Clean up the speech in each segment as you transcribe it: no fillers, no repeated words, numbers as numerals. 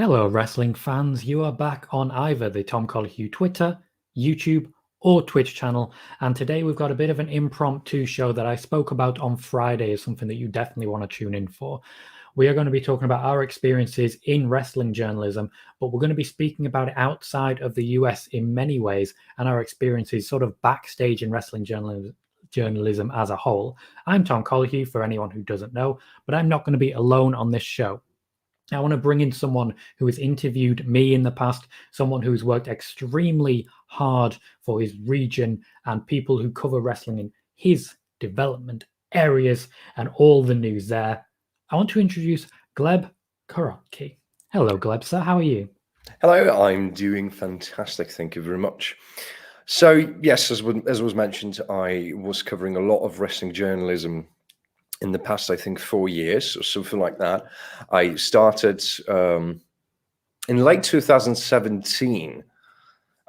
Hello, wrestling fans. You are back on either the Tom Colohue Twitter, YouTube, or Twitch channel. And today we've got a bit of an impromptu show that I spoke about on Friday as something that you definitely want to tune in for. We are going to be talking about our experiences in wrestling journalism, but we're going to be speaking about it outside of the US in many ways and our experiences sort of backstage in wrestling journalism as a whole. I'm Tom Colohue, for anyone who doesn't know, but I'm not going to be alone on this show. I want to bring in someone who has interviewed me in the past, someone who's worked extremely hard for his region and people who cover wrestling in his development areas and all the news there. I want to introduce Gleb Karaki. Hello, Gleb, sir. How are you? Hello, I'm doing fantastic. Thank you very much. So, yes, as was mentioned, I was covering a lot of wrestling journalism in the past, I think, 4 years or something like that. I started in late 2017.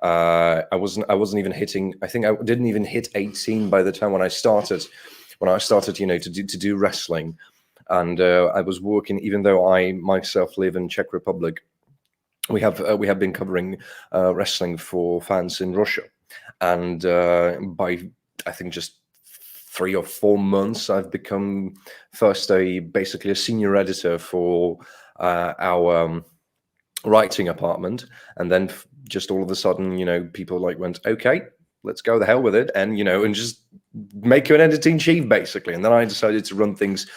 I wasn't even hitting. I think I didn't even hit 18 by the time when I started. To do wrestling, and I was working. Even though I myself live in Czech Republic, we have been covering wrestling for fans in Russia, and by I think just 3 or 4 months, I've become first basically a senior editor for our writing apartment, and then just all of a sudden, people went, okay, let's go the hell with it, and and just make you an editor-in-chief basically. And then I decided to run things,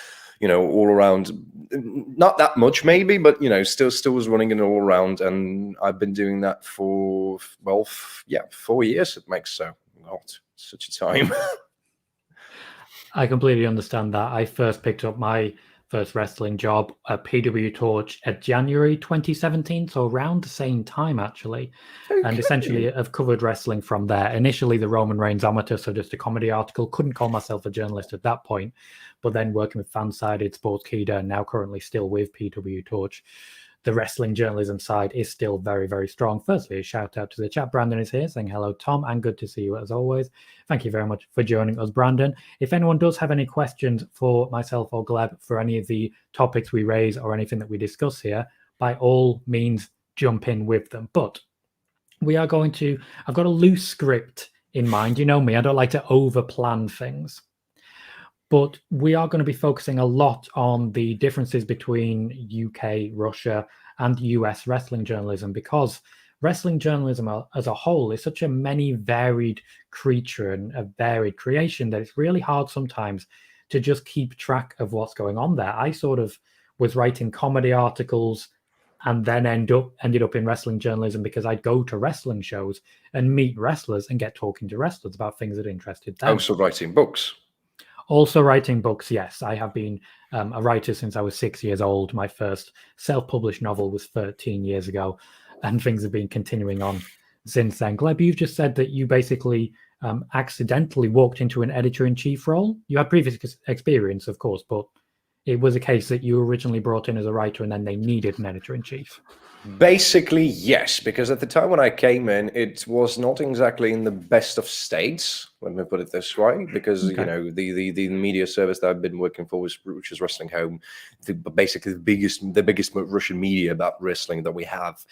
all around, not that much maybe, but still was running it all around, and I've been doing that for 4 years. It makes such a time. I completely understand that. I first picked up my first wrestling job at PW Torch at January 2017, so around the same time actually. Okay. And essentially I've covered wrestling from there. Initially the Roman Reigns amateur, so just a comedy article. Couldn't call myself a journalist at that point, but then working with Fansided, Sportskeeda, and now currently still with PW Torch. The wrestling journalism side is still very, very strong. Firstly, a shout out to the chat. Brandon is here saying hello, Tom, and good to see you as always. Thank you very much for joining us, Brandon. If anyone does have any questions for myself or Gleb for any of the topics we raise or anything that we discuss here, by all means, jump in with them. But we are going to, I've got a loose script in mind. You know me, I don't like to over-plan things. But we are going to be focusing a lot on the differences between UK, Russia, and US wrestling journalism, because wrestling journalism as a whole is such a many varied creature and a varied creation that it's really hard sometimes to just keep track of what's going on there. I sort of was writing comedy articles and then ended up in wrestling journalism because I'd go to wrestling shows and meet wrestlers and get talking to wrestlers about things that interested them. Also writing books. Also writing books, yes. I have been a writer since I was 6 years old. My first self-published novel was 13 years ago, and things have been continuing on since then. Gleb, you've just said that you basically accidentally walked into an editor-in-chief role. You had previous experience, of course, but it was a case that you were originally brought in as a writer and then they needed an editor-in-chief. Basically, yes, because at the time when I came in, it was not exactly in the best of states, let me put it this way, because, okay, the media service that I've been working for, which is Wrestling Home, basically the biggest Russian media about wrestling that we have.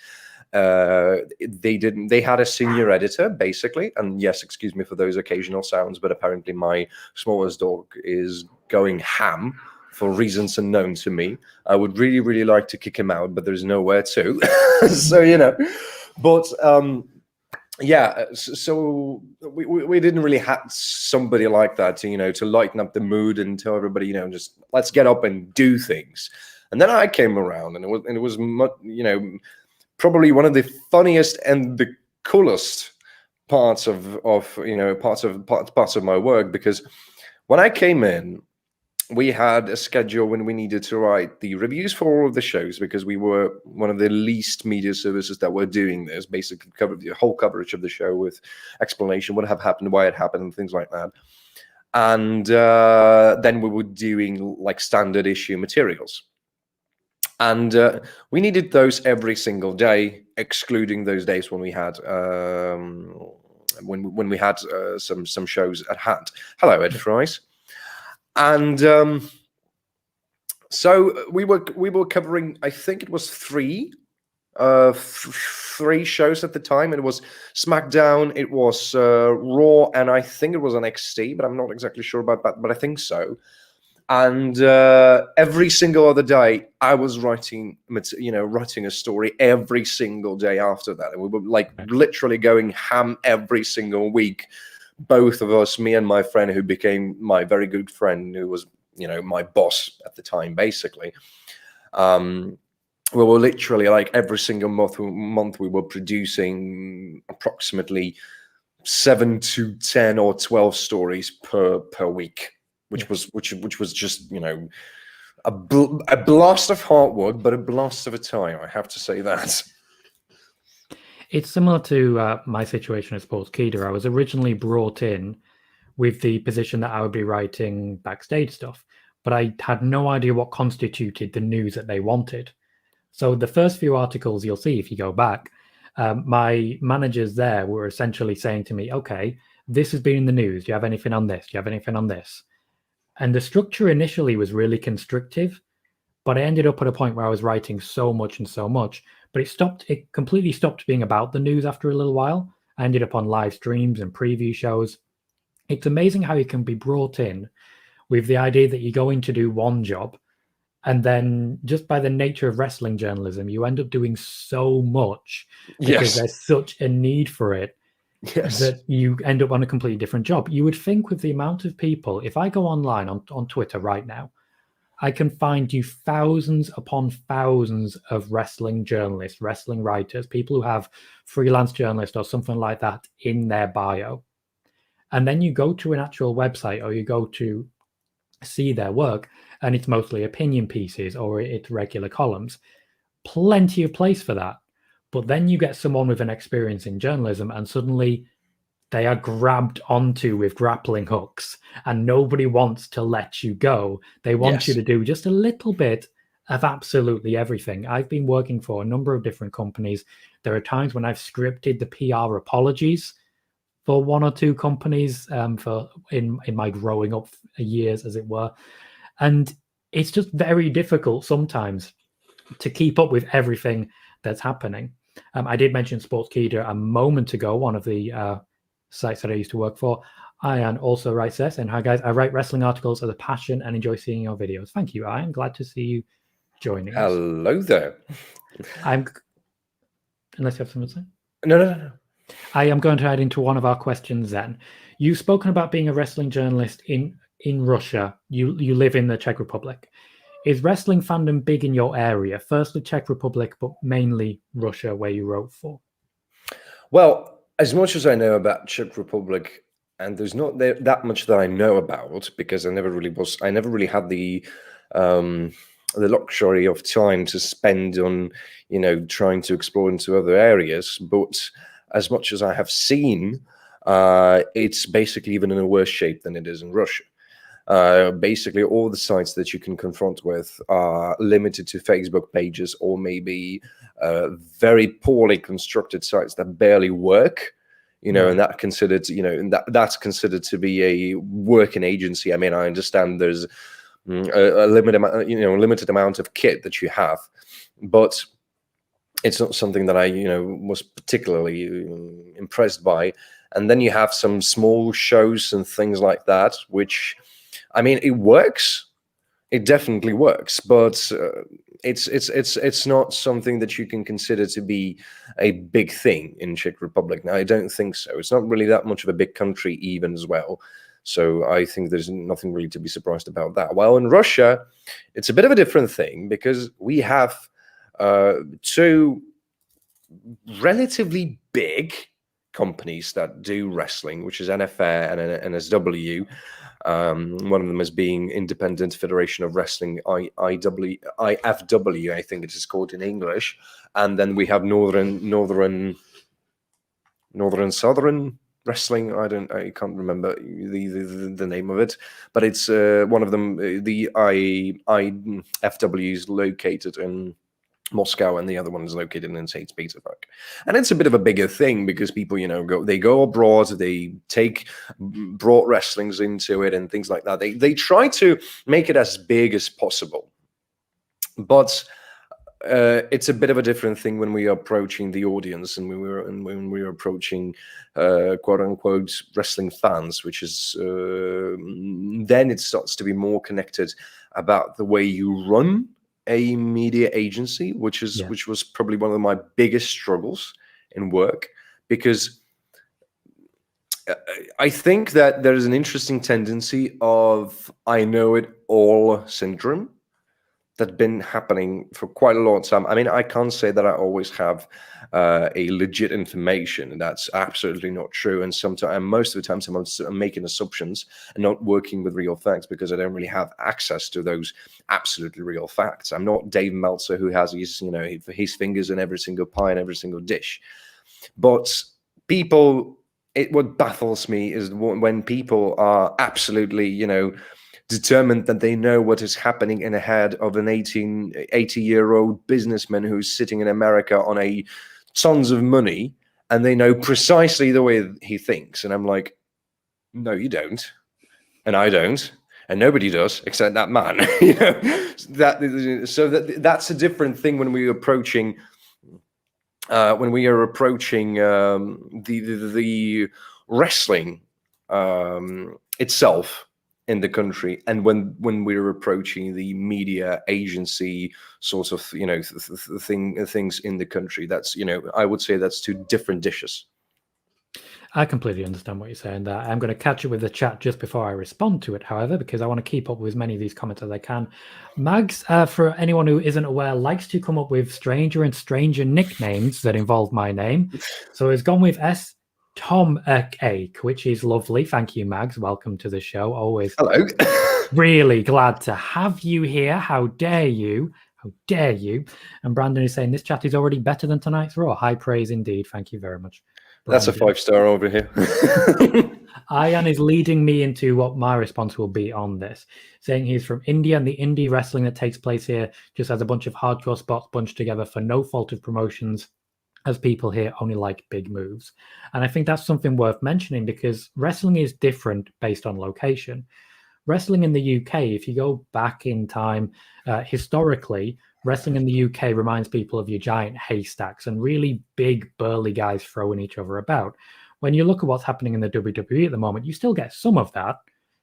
They had a senior editor, basically, and yes, excuse me for those occasional sounds, but apparently my smallest dog is going ham for reasons unknown to me. I would really, really like to kick him out, but there's nowhere to. So, but so we didn't really have somebody like that to lighten up the mood and tell everybody, just let's get up and do things. And then I came around, and it was probably one of the funniest and the coolest parts of my work, because when I came in, we had a schedule when we needed to write the reviews for all of the shows, because we were one of the least media services that were doing this, basically covered the whole coverage of the show with explanation, what have happened, why it happened, and things like that. And then we were doing like standard issue materials. And we needed those every single day, excluding those days when we had when we had some shows at hand. Hello, Ed Fries. And so we were covering, I think it was 3 Three shows at the time. It was SmackDown, it was Raw, and I think it was on NXT, but I'm not exactly sure about that, but I think so. And every single other day, I was writing a story every single day after that. And we were like literally going ham every single week. Both of us, me and my friend, who became my very good friend, who was, my boss at the time, basically. We were literally like every single month we were producing approximately 7 to 10 or 12 stories per week, which was just a blast of hard work, but a blast of a time, I have to say that. It's similar to my situation at Sportskeeda. I was originally brought in with the position that I would be writing backstage stuff, but I had no idea what constituted the news that they wanted. So the first few articles you'll see if you go back, my managers there were essentially saying to me, okay, this has been in the news. Do you have anything on this? Do you have anything on this? And the structure initially was really constrictive, but I ended up at a point where I was writing so much and so much, but it completely stopped being about the news after a little while. I ended up on live streams and preview shows. It's amazing how you can be brought in with the idea that you're going to do one job, and then just by the nature of wrestling journalism, you end up doing so much because there's such a need for it that you end up on a completely different job. You would think with the amount of people, if I go online on Twitter right now, I can find you thousands upon thousands of wrestling journalists, wrestling writers, people who have freelance journalist or something like that in their bio. And then you go to an actual website or you go to see their work, and it's mostly opinion pieces or it's regular columns. Plenty of place for that. But then you get someone with an experience in journalism and suddenly they are grabbed onto with grappling hooks and nobody wants to let you go. They want you to do just a little bit of absolutely everything. I've been working for a number of different companies. There are times when I've scripted the PR apologies for one or two companies for in my growing up years, as it were. And it's just very difficult sometimes to keep up with everything that's happening. I did mention Sportskeeda a moment ago, one of the sites that I used to work for. Ian also writes this, and hi guys, I write wrestling articles as a passion and enjoy seeing your videos. Thank you, Ian. Glad to see you joining us. Hello there. Unless you have something to say? No. I am going to add into one of our questions then. You've spoken about being a wrestling journalist in Russia. You live in the Czech Republic. Is wrestling fandom big in your area? Firstly, Czech Republic, but mainly Russia, where you wrote for. Well, as much as I know about Czech Republic, and there's not that much that I know about because I never really had the luxury of time to spend on, trying to explore into other areas. But as much as I have seen, it's basically even in a worse shape than it is in Russia. Basically, all the sites that you can confront with are limited to Facebook pages or maybe very poorly constructed sites that barely work. And that considered, that's considered to be a working agency. I mean, I understand there's a limited amount of kit that you have, but it's not something that I, was particularly impressed by. And then you have some small shows and things like that, which, I mean, it works. It definitely works, but it's not something that you can consider to be a big thing in Czech Republic. Now, I don't think so. It's not really that much of a big country even as well. So I think there's nothing really to be surprised about that. While in Russia, it's a bit of a different thing because we have two relatively big companies that do wrestling, which is NFR and NSW. One of them is being Independent Federation of Wrestling, IFW, I think it is called in English. And then we have Northern Southern Wrestling. I can't remember the name of it, but it's one of them. The IFW is located in Moscow, and the other one is located in St. Petersburg. And it's a bit of a bigger thing because people, go abroad, they take broad wrestlings into it and things like that. They try to make it as big as possible. But it's a bit of a different thing when we are approaching the audience and when we're approaching quote unquote wrestling fans, which is then it starts to be more connected about the way you run a media agency, which was probably one of my biggest struggles in work, because I think that there is an interesting tendency of I know it all syndrome that's been happening for quite a long time. I mean, I can't say that I always have a legit information. That's absolutely not true. And sometimes, and most of the time, I'm making assumptions and not working with real facts because I don't really have access to those absolutely real facts. I'm not Dave Meltzer, who has his fingers in every single pie and every single dish. But people, what baffles me is when people are absolutely, determined that they know what is happening in the head of an 80-year-old businessman who's sitting in America on a tons of money, and they know precisely the way he thinks. And I'm like, no, you don't. And I don't. And nobody does except that man. That's a different thing when we're approaching the wrestling itself in the country, and when we're approaching the media agency sort of things in the country. That's I would say that's two different dishes. I completely understand what you're saying there. I'm going to catch up with the chat just before I respond to it, however, because I want to keep up with as many of these comments as I can. Mags, for anyone who isn't aware, likes to come up with stranger and stranger nicknames that involve my name. So he's gone with S. Tom Ake, which is lovely. Thank you, Mags. Welcome to the show. Always hello. Really glad to have you here. How dare you? How dare you? And Brandon is saying this chat is already better than tonight's Raw. High praise indeed. Thank you very much, Brandon. That's a 5-star over here. Ian is leading me into what my response will be on this, saying he's from India, and the indie wrestling that takes place here just has a bunch of hardcore spots bunched together for no fault of promotions, as people here only like big moves. And I think that's something worth mentioning, because wrestling is different based on location. Wrestling in the UK, if you go back in time, historically, wrestling in the UK reminds people of your giant haystacks and really big, burly guys throwing each other about. When you look at what's happening in the WWE at the moment, you still get some of that.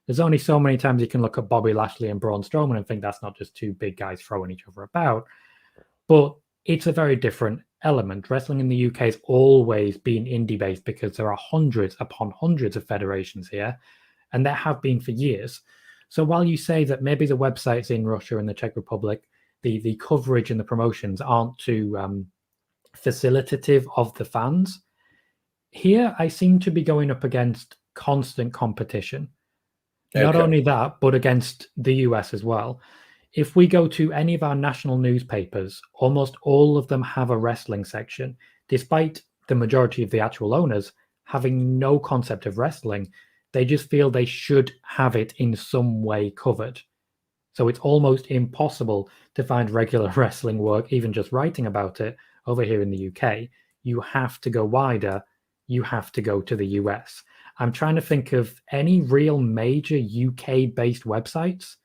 There's only so many times you can look at Bobby Lashley and Braun Strowman and think that's not just two big guys throwing each other about. But it's a very different element. Wrestling in the UK has always been indie-based because there are hundreds upon hundreds of federations here, and there have been for years. So while you say that maybe the websites in Russia and the Czech Republic, the coverage and the promotions aren't too facilitative of the fans, here I seem to be going up against constant competition. Okay. Not only that, but against the US as well. If we go to any of our national newspapers, almost all of them have a wrestling section, despite the majority of the actual owners having no concept of wrestling. They just feel they should have it in some way covered. So it's almost impossible to find regular wrestling work, even just writing about it, over here in the UK. You have to go wider. You have to go to the US. I'm trying to think of any real major UK-based websites,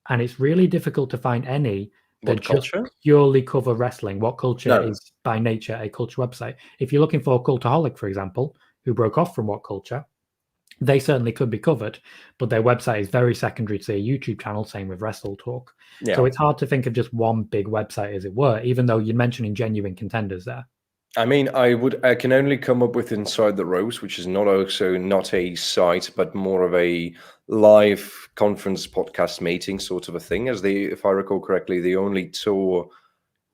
and it's really difficult to find any that just purely cover wrestling. What Culture is by nature a culture website. If you're looking for Cultaholic, for example, who broke off from What Culture, they certainly could be covered, but their website is very secondary to their YouTube channel, same with Wrestle Talk. Yeah. So it's hard to think of just one big website, as it were, even though you're mentioning genuine contenders there. I mean, I can only come up with Inside the Ropes, which is not a site, but more of a live conference podcast meeting sort of a thing, as if I recall correctly, the only tour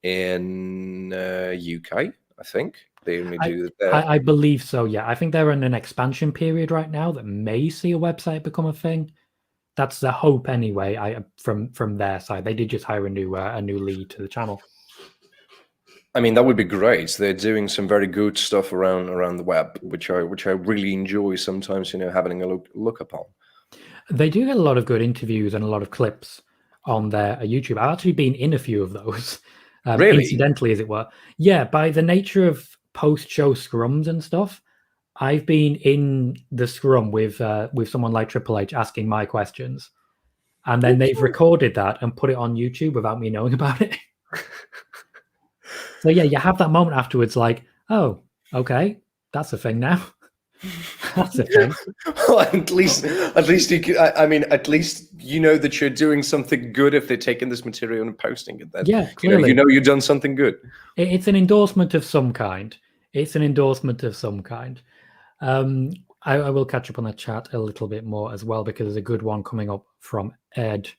in UK, I think. They only do that there. I believe so, yeah. I think they're in an expansion period right now that may see a website become a thing. That's the hope anyway, from their side. They did just hire a new lead to the channel. I mean, that would be great. They're doing some very good stuff around the web, which I really enjoy sometimes, having a look upon. They do get a lot of good interviews and a lot of clips on their YouTube. I've actually been in a few of those. Really? Incidentally, as it were. Yeah, by the nature of post-show scrums and stuff, I've been in the scrum with someone like Triple H asking my questions, and then they've recorded that and put it on YouTube without me knowing about it. So yeah, you have that moment afterwards, like, oh, okay, that's a thing now. That's a thing. Well, at least you could, I mean, at least you know that you're doing something good if they're taking this material and posting it. Then Yeah, clearly. you know you've done something good. It's an endorsement of some kind. It's an endorsement of some kind. I will catch up on the chat a little bit more as well, because there's a good one coming up from Ed.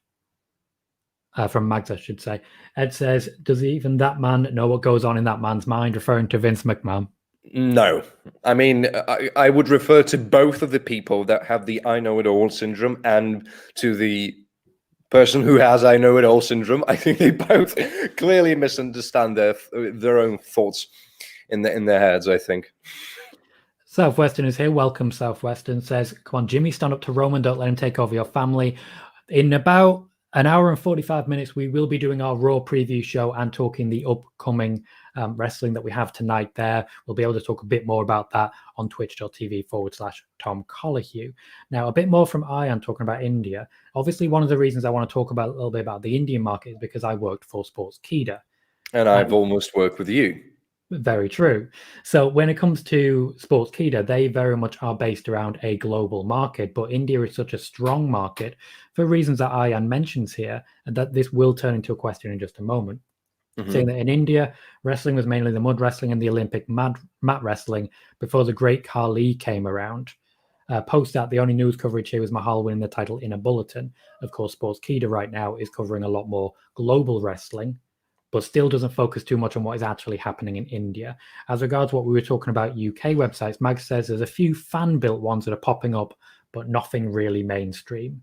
From Mags, I should say. Ed says, does even that man know what goes on in that man's mind, referring to Vince McMahon? No, I mean, I would refer to both of the people that have the I know it all syndrome and to the person who has I know it all syndrome. I think they both clearly misunderstand their own thoughts in their heads, I think. Southwestern is here. Welcome, Southwestern. Says, come on, Jimmy, stand up to Roman. Don't let him take over your family. In about an hour and 45 minutes, we will be doing our Raw preview show and talking the upcoming wrestling that we have tonight there. We'll be able to talk a bit more about that on twitch.tv/Tom Colahue. Now, a bit more from Ian talking about India. Obviously, one of the reasons I want to talk about a little bit about the Indian market is because I worked for Sportskeeda. And I've almost worked with you. Very true. So when it comes to Sportskeeda, they very much are based around a global market, but India is such a strong market for reasons that Ayan mentions here, and that this will turn into a question in just a moment. Saying that in India, wrestling was mainly the mud wrestling and the Olympic mat wrestling before the Great Khali came around. Post that, the only news coverage here was Mahal winning the title in a bulletin. Of course, Sportskeeda right now is covering a lot more global wrestling, but still doesn't focus too much on what is actually happening in India. As regards what we were talking about UK websites, Mag says there's a few fan-built ones that are popping up, but nothing really mainstream.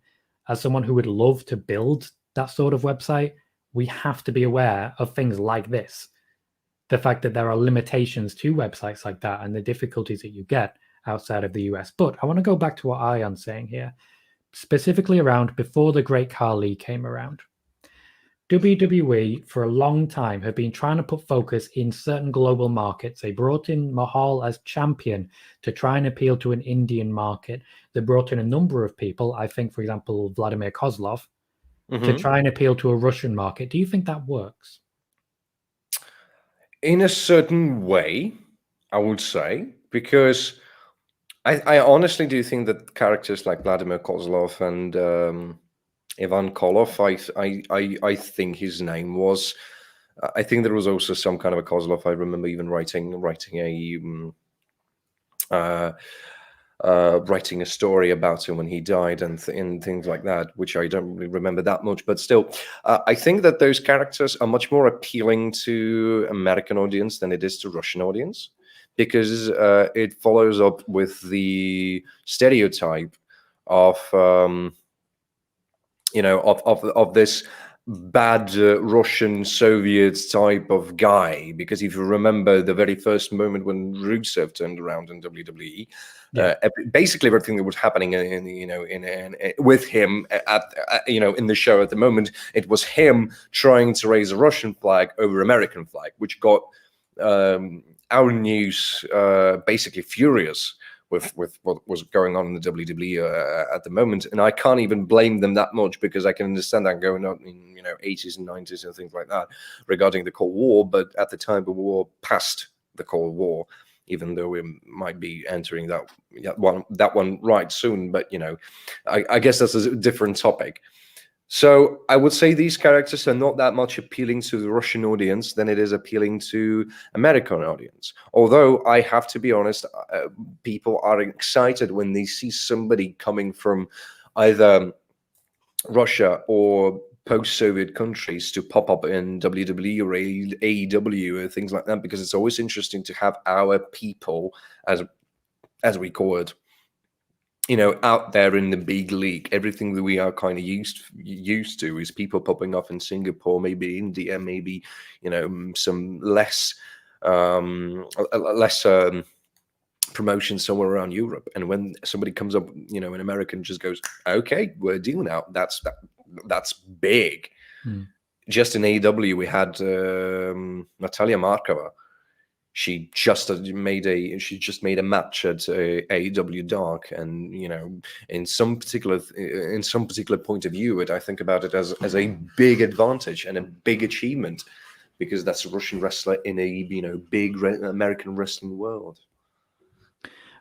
As someone who would love to build that sort of website, we have to be aware of things like this. The fact that there are limitations to websites like that and the difficulties that you get outside of the US. But I want to go back to what Ayan's saying here, specifically around before the Great Khali came around. WWE for a long time have been trying to put focus in certain global markets. They brought in Mahal as champion to try and appeal to an Indian market. They brought in a number of people, I think, for example, Vladimir Kozlov, to try and appeal to a Russian market. Do you think that works? In a certain way, I would say, because I honestly do think that characters like Vladimir Kozlov and Ivan Koloff, I think his name was. I think there was also some kind of a Kozlov. I remember even writing a story about him when he died and things like that, which I don't really remember that much. But still, I think that those characters are much more appealing to American audience than it is to Russian audience, because it follows up with the stereotype of of this bad Russian Soviet type of guy. Because if you remember the very first moment when Rusev turned around in WWE, basically everything that was happening with him in the show at the moment, it was him trying to raise a Russian flag over American flag, which got our news basically furious with what was going on in the WWE at the moment. And I can't even blame them that much, because I can understand that going on in 80s and 90s and things like that regarding the Cold War. But at the time, we were past the Cold War, even though we might be entering that one right soon. But I guess that's a different topic. So I would say these characters are not that much appealing to the Russian audience than it is appealing to American audience. Although I have to be honest, people are excited when they see somebody coming from either Russia or post-Soviet countries to pop up in WWE or AEW or things like that, because it's always interesting to have our people, as we call it, out there in the big league. Everything that we are kind of used to is people popping up in Singapore, maybe India, maybe some less promotion somewhere around Europe. And when somebody comes up, an American just goes, "Okay, we're dealing out." That's big. Just in AEW, we had Natalia Markova. She just made a match at AEW Dark, and in some particular point of view, I think about it as a big advantage and a big achievement, because that's a Russian wrestler in a big American wrestling world.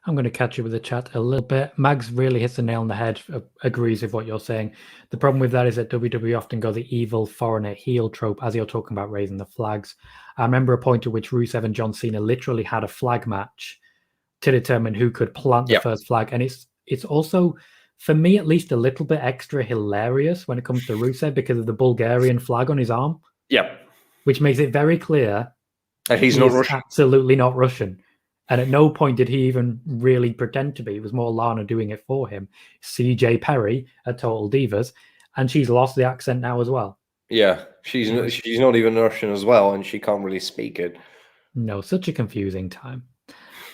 I'm going to catch you with the chat a little bit. Mags really hits the nail on the head, agrees with what you're saying. The problem with that is that WWE often go the evil foreigner heel trope, as you're talking about raising the flags. I remember a point at which Rusev and John Cena literally had a flag match to determine who could plant the first flag. And it's also, for me at least, a little bit extra hilarious when it comes to Rusev because of the Bulgarian flag on his arm. Yeah. Which makes it very clear that he's not Russian. Absolutely not Russian. And at no point did he even really pretend to be. It was more Lana doing it for him. CJ Perry at Total Divas, and she's lost the accent now as well. Yeah, she's not even Russian as well, and she can't really speak it. No, such a confusing time.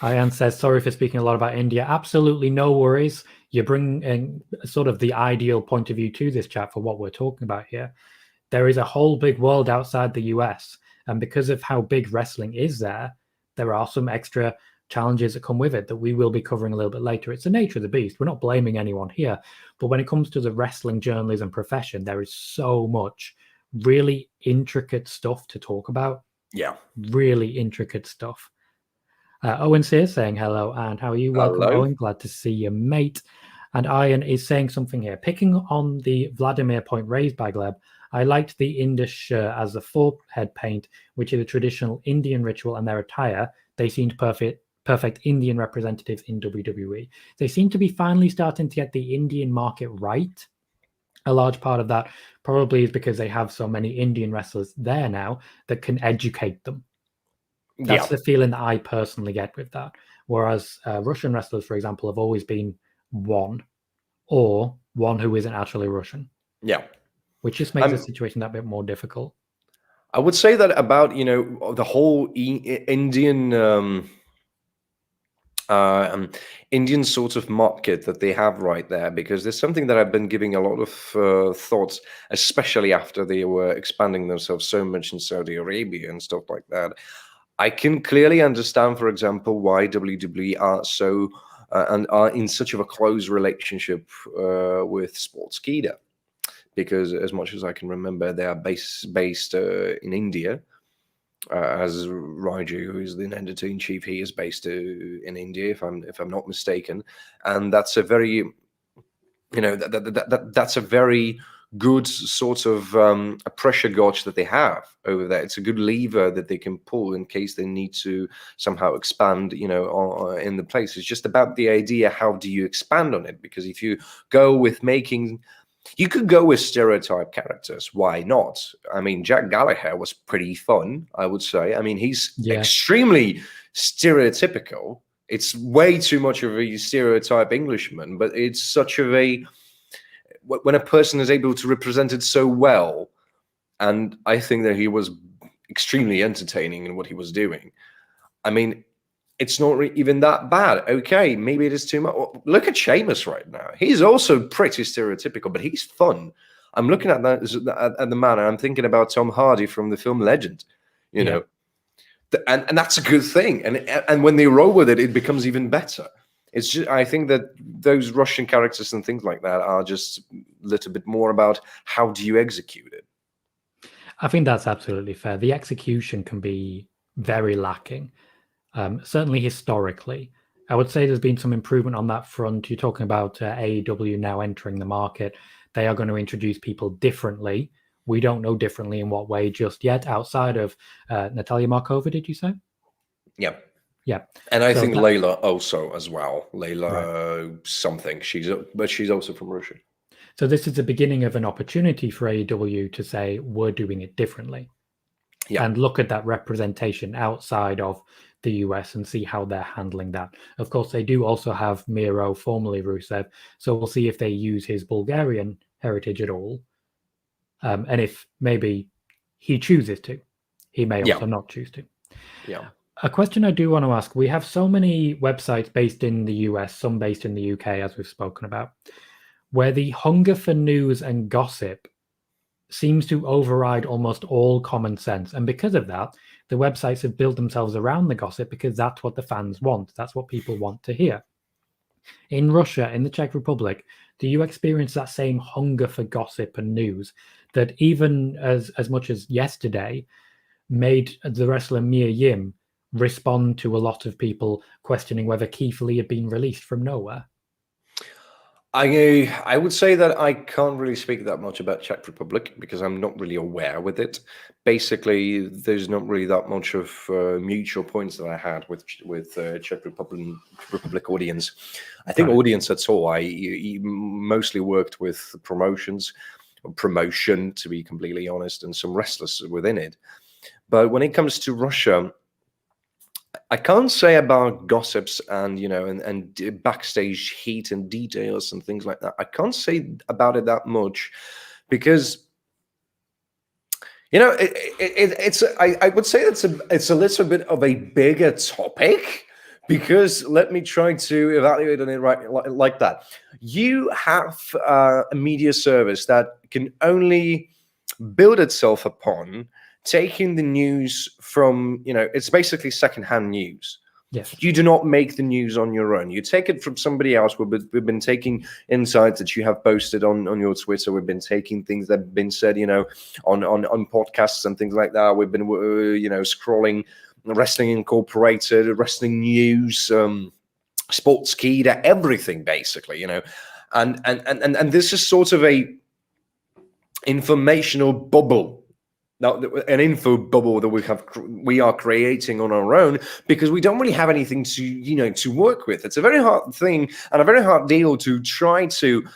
Ian says, sorry for speaking a lot about India. Absolutely no worries. You bring in sort of the ideal point of view to this chat for what we're talking about here. There is a whole big world outside the US, and because of how big wrestling is there are some extra challenges that come with it that we will be covering a little bit later. It's the nature of the beast. We're not blaming anyone here, but when it comes to the wrestling journalism profession, there is so much really intricate stuff to talk about. Yeah. Really intricate stuff. Owen's here saying hello, and how are you? Welcome, hello. Owen. Glad to see you, mate. And Ian is saying something here. Picking on the Vladimir point raised by Gleb, I liked the Indus shirt as the forehead paint, which is a traditional Indian ritual, and their attire. They seemed perfect Indian representatives in WWE. They seem to be finally starting to get the Indian market right. A large part of that probably is because they have so many Indian wrestlers there now that can educate them. That's the feeling that I personally get with that. Whereas Russian wrestlers, for example, have always been one who isn't actually Russian. Yeah. Which just makes the situation that bit more difficult. I would say that about, the whole Indian Indian sort of market that they have right there, because there's something that I've been giving a lot of thoughts, especially after they were expanding themselves so much in Saudi Arabia and stuff like that. I can clearly understand, for example, why WWE are so and are in such of a close relationship with Sportskeeda, because as much as I can remember, they are based in India. As Raiju, who is the editor-in-chief, he is based in India, if I'm not mistaken, and that's a very, that's a very good sort of a pressure gauge that they have over there. It's a good lever that they can pull in case they need to somehow expand, in the place. It's just about the idea, how do you expand on it? Because if you go with you could go with stereotype characters. Why not? I mean, Jack Gallagher was pretty fun, I would say. I mean, he's extremely stereotypical. It's way too much of a stereotype Englishman, but it's such of a, when a person is able to represent it so well, and I think that he was extremely entertaining in what he was doing. I mean, it's not even that bad. Okay, maybe it is too much. Look at Sheamus right now. He's also pretty stereotypical, but he's fun. I'm looking at that at the man, and I'm thinking about Tom Hardy from the film Legend. You know, and that's a good thing. And when they roll with it, it becomes even better. It's just, I think that those Russian characters and things like that are just a little bit more about how do you execute it. I think that's absolutely fair. The execution can be very lacking. Certainly historically, I would say there's been some improvement on that front. You're talking about AEW now entering the market. They are going to introduce people differently. We don't know differently in what way just yet, outside of Natalia Markova, did you say? Yeah. Yeah. And I think Layla also as well. Layla something. But she's also from Russia. So this is the beginning of an opportunity for AEW to say, we're doing it differently. Yeah. And look at that representation outside of the US and see how they're handling that. Of course, they do also have Miro, formerly Rusev, so we'll see if they use his Bulgarian heritage at all. And if maybe he chooses to. He may also not choose to. Yeah. A question I do want to ask, we have so many websites based in the US, some based in the UK, as we've spoken about, where the hunger for news and gossip seems to override almost all common sense. And because of that, the websites have built themselves around the gossip because that's what the fans want. That's what people want to hear. In Russia, in the Czech Republic, do you experience that same hunger for gossip and news that even as much as yesterday, made the wrestler Mia Yim respond to a lot of people questioning whether Keith Lee had been released from nowhere. I would say that I can't really speak that much about Czech Republic because I'm not really aware with it. Basically, there's not really that much of mutual points that I had with Czech Republic audience. I think audience at all. I mostly worked with promotion, to be completely honest, and some wrestlers within it. But when it comes to Russia, I can't say about gossips and and backstage heat and details and things like that. I can't say about it that much because I would say it's a little bit of a bigger topic, because let me try to evaluate on it like that. You have a media service that can only build itself upon taking the news from, it's basically secondhand news. Yes. You do not make the news on your own. You take it from somebody else. We've been taking insights that you have posted on your Twitter. We've been taking things that have been said, on podcasts and things like that. We've been, scrolling Wrestling Incorporated, Wrestling News, Sportskeeda, everything basically, and this is sort of a informational bubble. Now, an info bubble that we are creating on our own, because we don't really have anything to work with. It's a very hard thing and a very hard deal to try to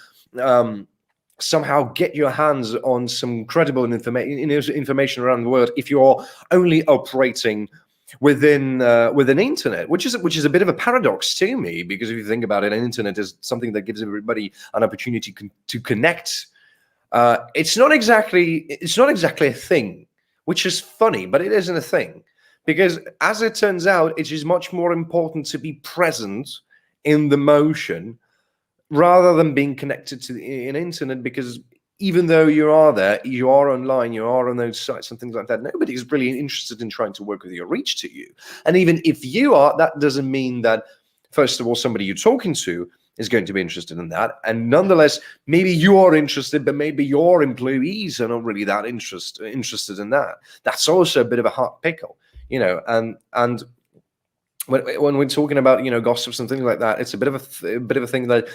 somehow get your hands on some credible information around the world if you're only operating within internet, which is a bit of a paradox to me, because if you think about it, an internet is something that gives everybody an opportunity to connect. It's not exactly a thing, which is funny, but it isn't a thing, because as it turns out, it is much more important to be present in the motion rather than being connected to an internet, because even though you are there, you are online, you are on those sites and things like that, nobody is really interested in trying to work with your reach to you. And even if you are, that doesn't mean that, first of all, somebody you're talking to is going to be interested in that. And nonetheless, maybe you are interested, but maybe your employees are not really that interested in that. That's also a bit of a hot pickle, and when we're talking about gossips and things like that, it's a bit of a thing that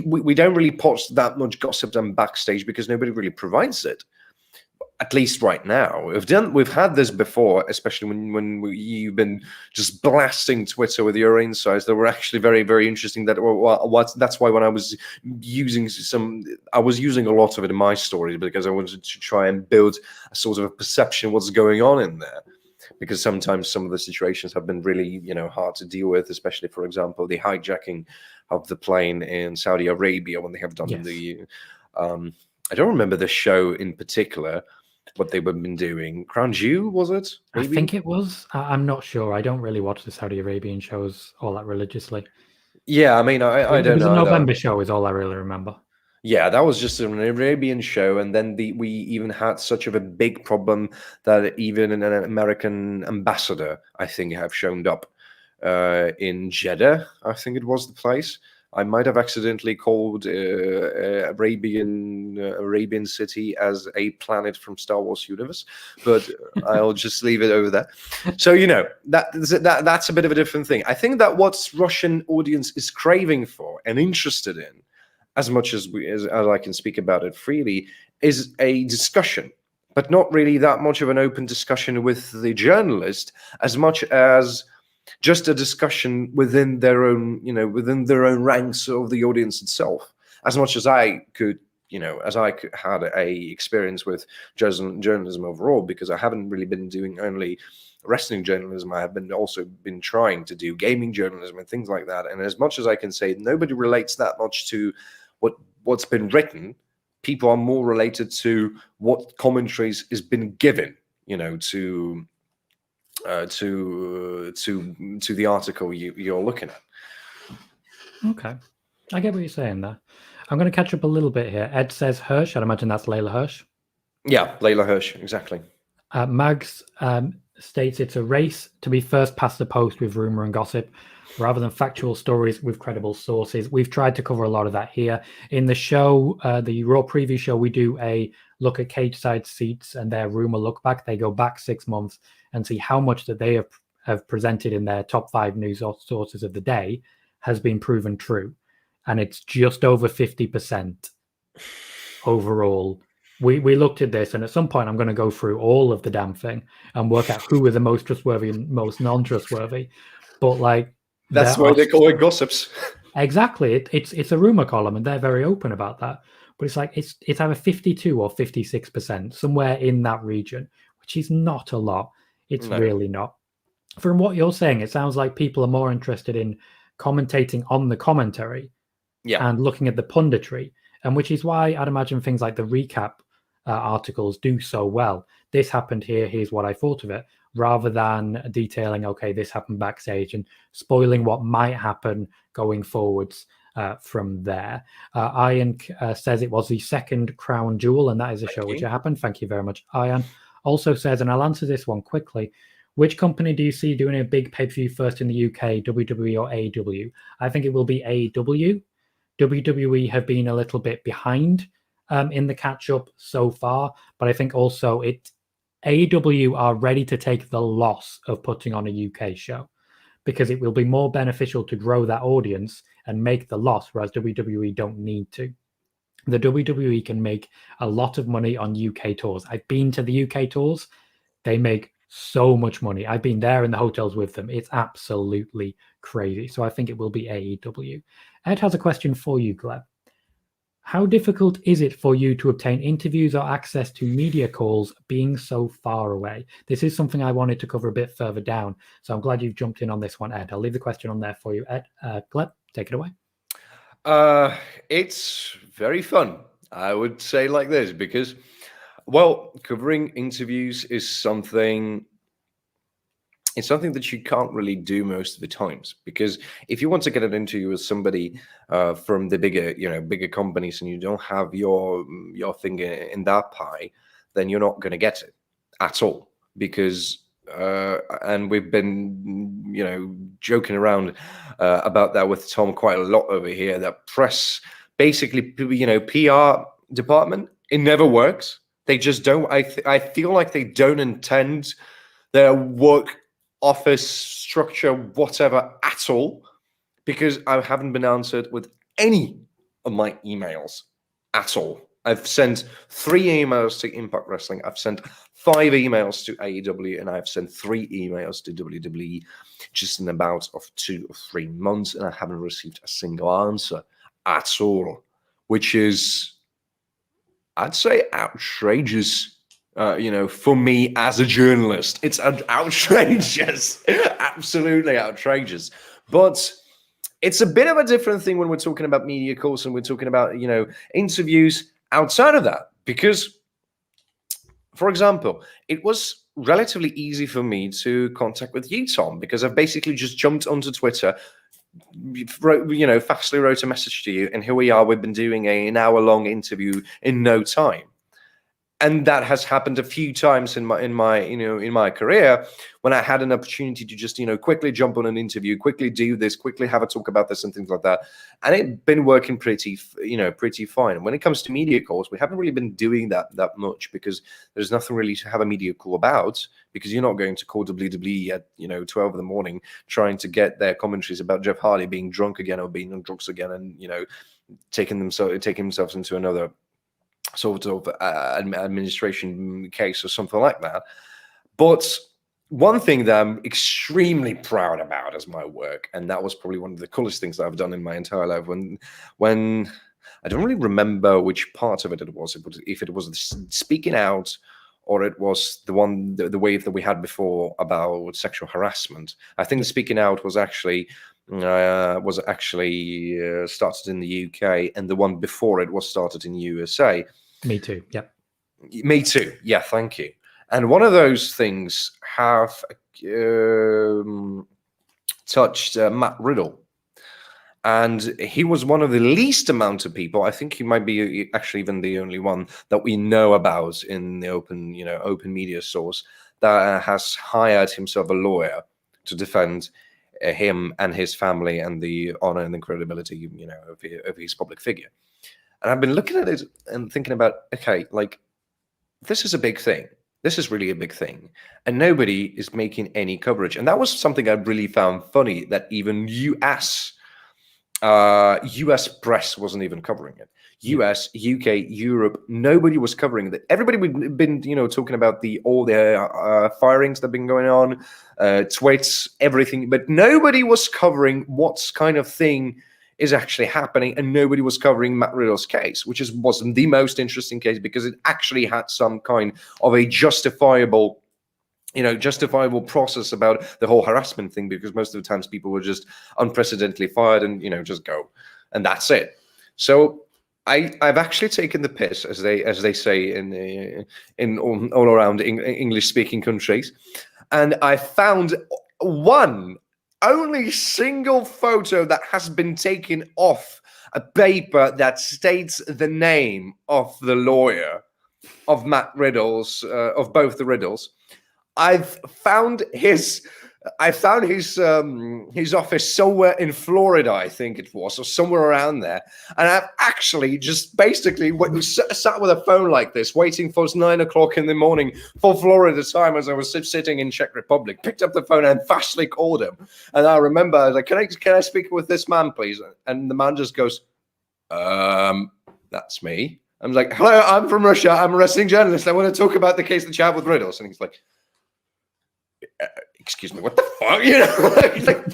we don't really post that much gossip and backstage because nobody really provides it. At least right now, we've had this before, especially when you've been just blasting Twitter with your insights that were actually very, very interesting. That's why when I was using a lot of it in my stories, because I wanted to try and build a sort of a perception of what's going on in there. Because sometimes some of the situations have been really, hard to deal with, especially, for example, the hijacking of the plane in Saudi Arabia when they have done I don't remember the show in particular, what they've been doing. Crown Jew, was it? Maybe? I think it was. I'm not sure. I don't really watch the Saudi Arabian shows all that religiously. Yeah, I mean, I don't know. It was a November show is all I really remember. Yeah, that was just an Arabian show, and then we even had such of a big problem that even an American ambassador, I think, have shown up in Jeddah. I think it was the place. I might have accidentally called Arabian city as a planet from Star Wars universe, but I'll just leave it over there. So that's a bit of a different thing. I think that what Russian audience is craving for and interested in, as much as I can speak about it freely, is a discussion, but not really that much of an open discussion with the journalist, as much as just a discussion within their own ranks of the audience itself. As much as I could, had a experience with journalism overall, because I haven't really been doing only wrestling journalism. I have also been trying to do gaming journalism and things like that. And as much as I can say, nobody relates that much to what's been written. People are more related to what commentaries has been given, to the article you're looking at. Okay, I get what you're saying there. I'm going to catch up a little bit here. Ed says Hirsch. I'd imagine that's Layla Hirsch. Yeah, Layla Hirsch, exactly. Mags states it's a race to be first past the post with rumor and gossip, rather than factual stories with credible sources. We've tried to cover a lot of that here. In the show, the Raw preview show, we do a look at cage side seats and their rumor look back. They go back 6 months and see how much that they have presented in their top 5 news sources of the day has been proven true. And it's just over 50% overall. We looked at this, and at some point I'm going to go through all of the damn thing and work out who are the most trustworthy and most non-trustworthy. But like, That's why they call it gossips. Exactly. It's a rumor column, and they're very open about that. But it's like it's either 52 or 56%, somewhere in that region, which is not a lot. It's really not. From what you're saying, it sounds like people are more interested in commentating on the commentary and looking at the punditry, and which is why I'd imagine things like the recap articles do so well. This happened here, here's what I thought of it, rather than detailing, okay, this happened backstage and spoiling what might happen going forwards from there. Ian says it was the second crown jewel, and that is a show which happened. Thank you very much, Ian. Also says, and I'll answer this one quickly, which company do you see doing a big pay-per-view first in the UK, WWE or AEW? I think it will be AEW. WWE have been a little bit behind in the catch-up so far, but I think also AEW are ready to take the loss of putting on a UK show because it will be more beneficial to grow that audience and make the loss, whereas WWE don't need to. The WWE can make a lot of money on UK tours. I've been to the UK tours. They make so much money. I've been there in the hotels with them. It's absolutely crazy. So I think it will be AEW. Ed has a question for you, Gleb. How difficult is it for you to obtain interviews or access to media calls being so far away? This is something I wanted to cover a bit further down, so I'm glad you've jumped in on this one, Ed. I'll leave the question on there for you, Ed. Gleb, take it away. It's very fun, I would say, like this, because, well, covering interviews is something that you can't really do most of the times, because if you want to get an interview with somebody from the bigger companies, and you don't have your finger in that pie, then you're not going to get it at all. Because and we've been joking around about that with Tom quite a lot over here, that press, basically, PR department, it never works. They just don't. I feel like they don't intend their work office structure whatever at all, because I haven't been answered with any of my emails at all. I've sent 3 emails to Impact Wrestling, I've sent 5 emails to AEW, and I've sent 3 emails to WWE just in about of 2 or 3 months, and I haven't received a single answer at all, which is, I'd say, outrageous. For me as a journalist, it's outrageous, absolutely outrageous. But it's a bit of a different thing when we're talking about media calls and we're talking about, interviews outside of that. Because, for example, it was relatively easy for me to contact with you, Tom, because I've basically just jumped onto Twitter, fastly wrote a message to you, and here we are. We've been doing an hour-long interview in no time. And that has happened a few times in my career, when I had an opportunity to just quickly jump on an interview, quickly do this, quickly have a talk about this and things like that, and it's been working pretty fine. When it comes to media calls, we haven't really been doing that much, because there's nothing really to have a media call about, because you're not going to call WWE at 12 in the morning trying to get their commentaries about Jeff Hardy being drunk again or being on drugs again, and taking themselves into another sort of administration case or something like that. But one thing that I'm extremely proud about is my work, and that was probably one of the coolest things that I've done in my entire life. When I don't really remember which part of it was, if it was the speaking out, or it was the wave that we had before about sexual harassment. I think the speaking out was actually started in the UK, and the one before it was started in the USA. Me too. Yep. Me too. Yeah, thank you. And one of those things have touched Matt Riddle, and he was one of the least amount of people. I think he might be actually even the only one that we know about in the open media source that has hired himself a lawyer to defend him and his family and the honor and the credibility, of his public figure. And I've been looking at it and thinking about, okay, like, this is a big thing. This is really a big thing, and nobody is making any coverage. And that was something I really found funny, that even US press wasn't even covering it. US, UK, Europe, nobody was covering it. Everybody had been, talking about all the firings that have been going on, tweets, everything, but nobody was covering what kind of thing is actually happening, and nobody was covering Matt Riddle's case, which was the most interesting case because it actually had some kind of a justifiable process about the whole harassment thing, because most of the times people were just unprecedentedly fired and, just go, and that's it. So I've actually taken the piss, as they say in all around English speaking countries, and I found one only single photo that has been taken off a paper that states the name of the lawyer of Matt Riddle's, of both the Riddles. I found his office somewhere in Florida, I think it was, or somewhere around there. And I've actually just basically sat with a phone like this, waiting for 9 o'clock in the morning for Florida time as I was sitting in Czech Republic, picked up the phone and fastly called him. And I remember I was like, can I speak with this man, please? And the man just goes, that's me. I'm like, hello, I'm from Russia. I'm a wrestling journalist. I want to talk about the case that you have with Riddles. And he's like, excuse me, what the fuck? Like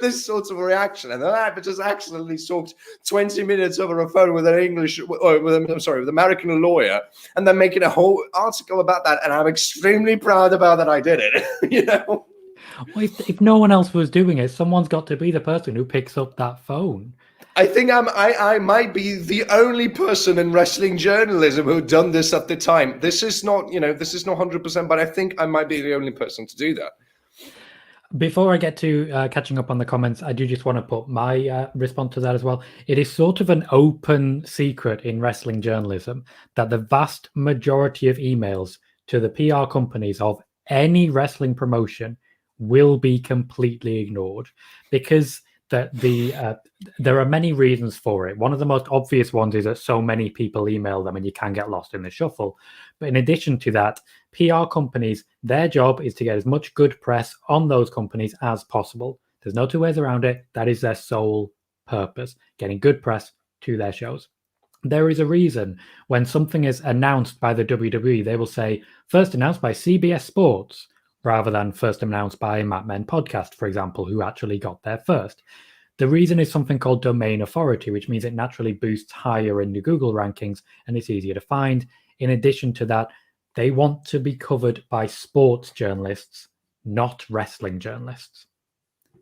this sort of reaction. And then I just accidentally talked 20 minutes over a phone with an with American lawyer, and then making a whole article about that. And I'm extremely proud about that I did it, Well, if no one else was doing it, someone's got to be the person who picks up that phone. I think I might be the only person in wrestling journalism who'd done this at the time. This is not 100%, but I think I might be the only person to do that. Before I get to catching up on the comments, I do just want to put my response to that as well. It is sort of an open secret in wrestling journalism that the vast majority of emails to the PR companies of any wrestling promotion will be completely ignored, because there are many reasons for it. One of the most obvious ones is that so many people email them and you can get lost in the shuffle. But in addition to that, PR companies, their job is to get as much good press on those companies as possible. There's no two ways around it. That is their sole purpose, getting good press to their shows. There is a reason when something is announced by the WWE, they will say, first announced by CBS Sports, rather than first announced by Mat Men Podcast, for example, who actually got there first. The reason is something called domain authority, which means it naturally boosts higher in the Google rankings and it's easier to find. In addition to that, they want to be covered by sports journalists, not wrestling journalists.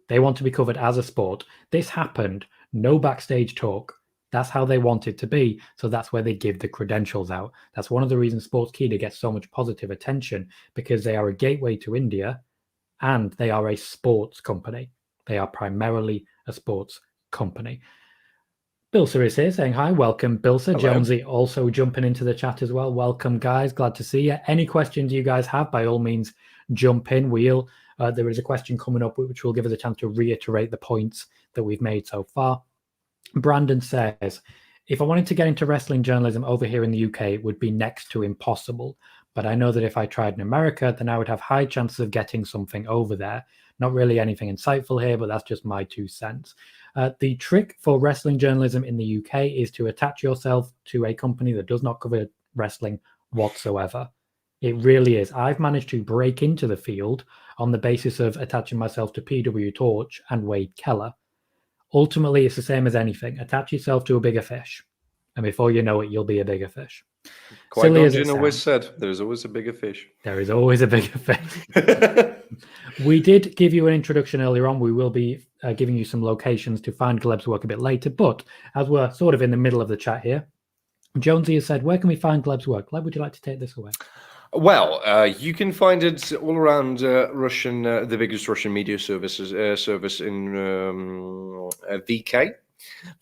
They want to be covered as a sport. This happened, no backstage talk. That's how they want it to be. So that's where they give the credentials out. That's one of the reasons Sportskeeda gets so much positive attention, because they are a gateway to India and they are a sports company. They are primarily a sports company. Bilsa is here saying hi. Welcome, Bilsa. Jonesy also jumping into the chat as well. Welcome, guys. Glad to see you. Any questions you guys have, by all means, jump in. There is a question coming up which will give us a chance to reiterate the points that we've made so far. Brandon says, if I wanted to get into wrestling journalism over here in the UK, it would be next to impossible. But I know that if I tried in America, then I would have high chances of getting something over there. Not really anything insightful here, but that's just my 2 cents. The trick for wrestling journalism in the UK is to attach yourself to a company that does not cover wrestling whatsoever. It really is. I've managed to break into the field on the basis of attaching myself to PW Torch and Wade Keller. Ultimately, it's the same as anything. Attach yourself to a bigger fish, and before you know it, you'll be a bigger fish. Qui-Gon always said, there's always a bigger fish. There is always a bigger fish. We did give you an introduction earlier on. We will be giving you some locations to find Gleb's work a bit later, but as we're sort of in the middle of the chat here, Jonesy has said, where can we find Gleb's work? Gleb, would you like to take this away? Well, you can find it all around the biggest Russian media service in VK,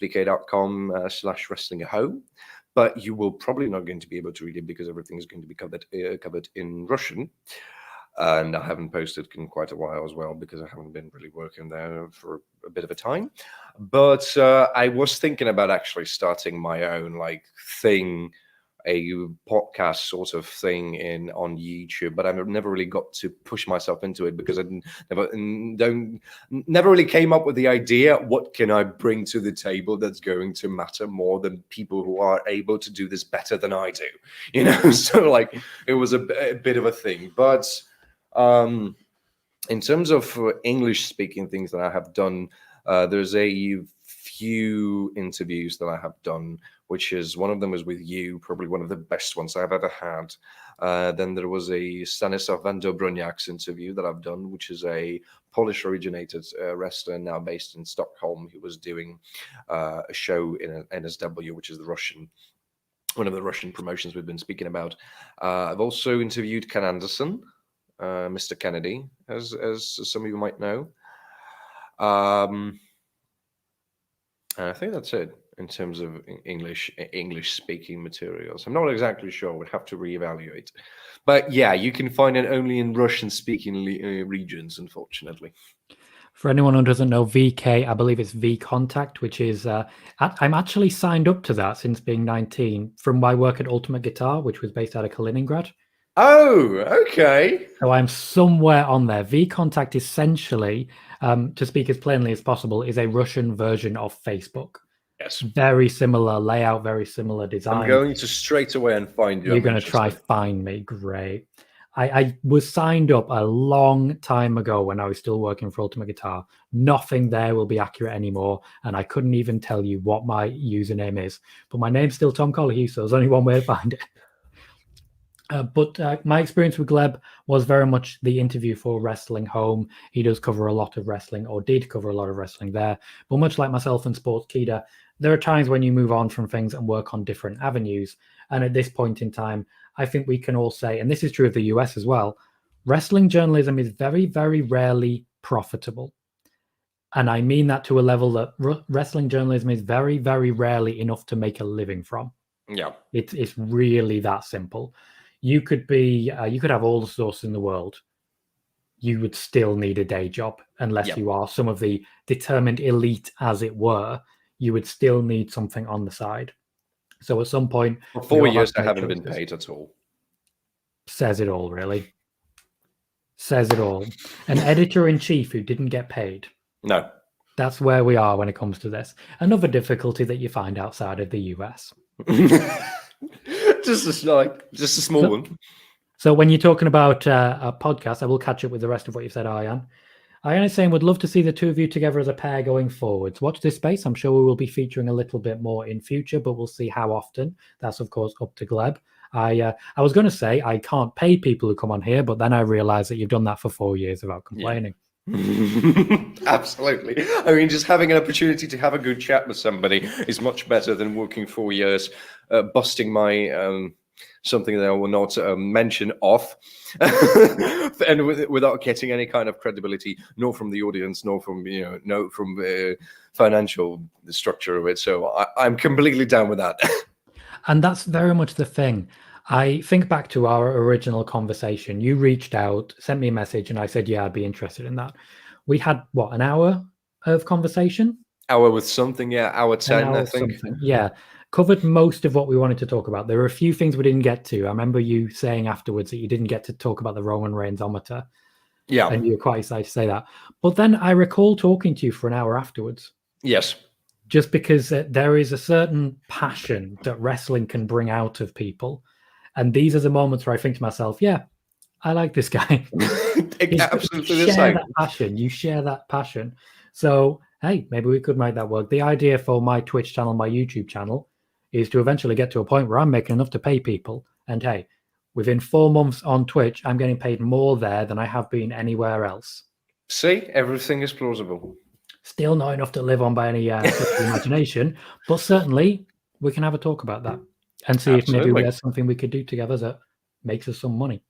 vk.com/wrestling@home. But you will probably not going to be able to read it because everything is going to be covered in Russian. And I haven't posted in quite a while as well because I haven't been really working there for a bit of a time. But I was thinking about actually starting my own thing a podcast sort of thing on YouTube, but I've never really got to push myself into it because I never really came up with the idea, what can I bring to the table that's going to matter more than people who are able to do this better than I do, you know? So like it was a bit of a thing. But in terms of English speaking things that I have done, there's a few interviews that I have done, which is one of them is with you, probably one of the best ones I've ever had. Then there was a Stanisław Van Dobroniak's interview that I've done, which is a Polish originated wrestler now based in Stockholm. He was doing a show in NSW, which is one of the Russian promotions we've been speaking about. I've also interviewed Ken Anderson, Mr. Kennedy, as some of you might know. And I think that's it in terms of English speaking materials. I'm not exactly sure. We'd have to reevaluate. But yeah, you can find it only in Russian speaking regions, unfortunately. For anyone who doesn't know, VK, I believe it's V Contact, which is, I'm actually signed up to that since being 19 from my work at Ultimate Guitar, which was based out of Kaliningrad. Oh, okay. So I'm somewhere on there. V Contact essentially, to speak as plainly as possible, is a Russian version of Facebook. Yes. Very similar layout, very similar design. I'm going to straight away and find you. You're going to try find me. Great. I was signed up a long time ago when I was still working for Ultimate Guitar. Nothing there will be accurate anymore, and I couldn't even tell you what my username is. But my name's still Tom Collier, so there's only one way to find it. But my experience with Gleb was very much the interview for Wrestling Home. He does cover a lot of wrestling, or did cover a lot of wrestling there. But much like myself and Sportskeeda, there are times when you move on from things and work on different avenues. And at this point in time, I think we can all say, and this is true of the US as well, wrestling journalism is very, very rarely profitable. And I mean that to a level that wrestling journalism is very, very rarely enough to make a living from. Yeah. It's really that simple. You could have all the sources in the world. You would still need a day job unless you are some of the determined elite, as it were. You would still need something on the side. So at some point, for 4 years, I haven't been paid at all. Says it all, really. Says it all. An editor-in-chief who didn't get paid. No. That's where we are when it comes to this. Another difficulty that you find outside of the US. just a small one. So when you're talking about a podcast, I will catch up with the rest of what you said, Arjan. Arjan is saying, would love to see the two of you together as a pair going forwards. Watch this space. I'm sure we will be featuring a little bit more in future, but we'll see how often. That's, of course, up to Gleb. I was going to say I can't pay people who come on here, but then I realized that you've done that for 4 years without complaining. Yeah. Absolutely. I mean, just having an opportunity to have a good chat with somebody is much better than working 4 years, busting my something that I will not mention off, and without getting any kind of credibility, nor from the audience, nor from from the financial structure of it. So I'm completely down with that. And that's very much the thing. I think back to our original conversation. You reached out, sent me a message, and I said, yeah, I'd be interested in that. We had, what, an hour of conversation? Hour with something, yeah. Hour 10, I think. Something. Yeah. Covered most of what we wanted to talk about. There were a few things we didn't get to. I remember you saying afterwards that you didn't get to talk about the Roman Reigns-ometer. Yeah. And you were quite excited to say that. But then I recall talking to you for an hour afterwards. Yes. Just because there is a certain passion that wrestling can bring out of people. And these are the moments where I think to myself, yeah, I like this guy. Absolutely the same. That passion. You share that passion. So, hey, maybe we could make that work. The idea for my Twitch channel, my YouTube channel, is to eventually get to a point where I'm making enough to pay people. And hey, within 4 months on Twitch, I'm getting paid more there than I have been anywhere else. See, everything is plausible. Still not enough to live on by any imagination, but certainly we can have a talk about that and see if maybe there's something we could do together that makes us some money.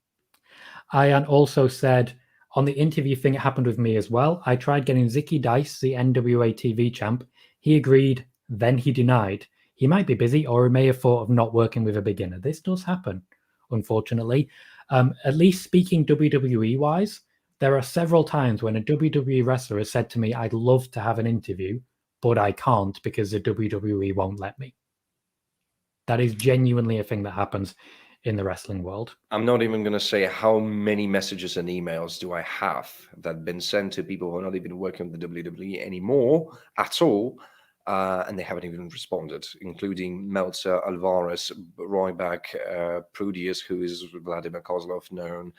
Ian also said, on the interview thing, it happened with me as well. I tried getting Zicky Dice, the NWA TV champ. He agreed, then he denied. He might be busy, or he may have thought of not working with a beginner. This does happen, unfortunately. At least speaking WWE-wise, there are several times when a WWE wrestler has said to me, I'd love to have an interview, but I can't because the WWE won't let me. That is genuinely a thing that happens in the wrestling world. I'm not even going to say how many messages and emails do I have that have been sent to people who are not even working with the WWE anymore at all, and they haven't even responded, including Meltzer, Alvarez, Ryback, Prudius, who is Vladimir Kozlov known,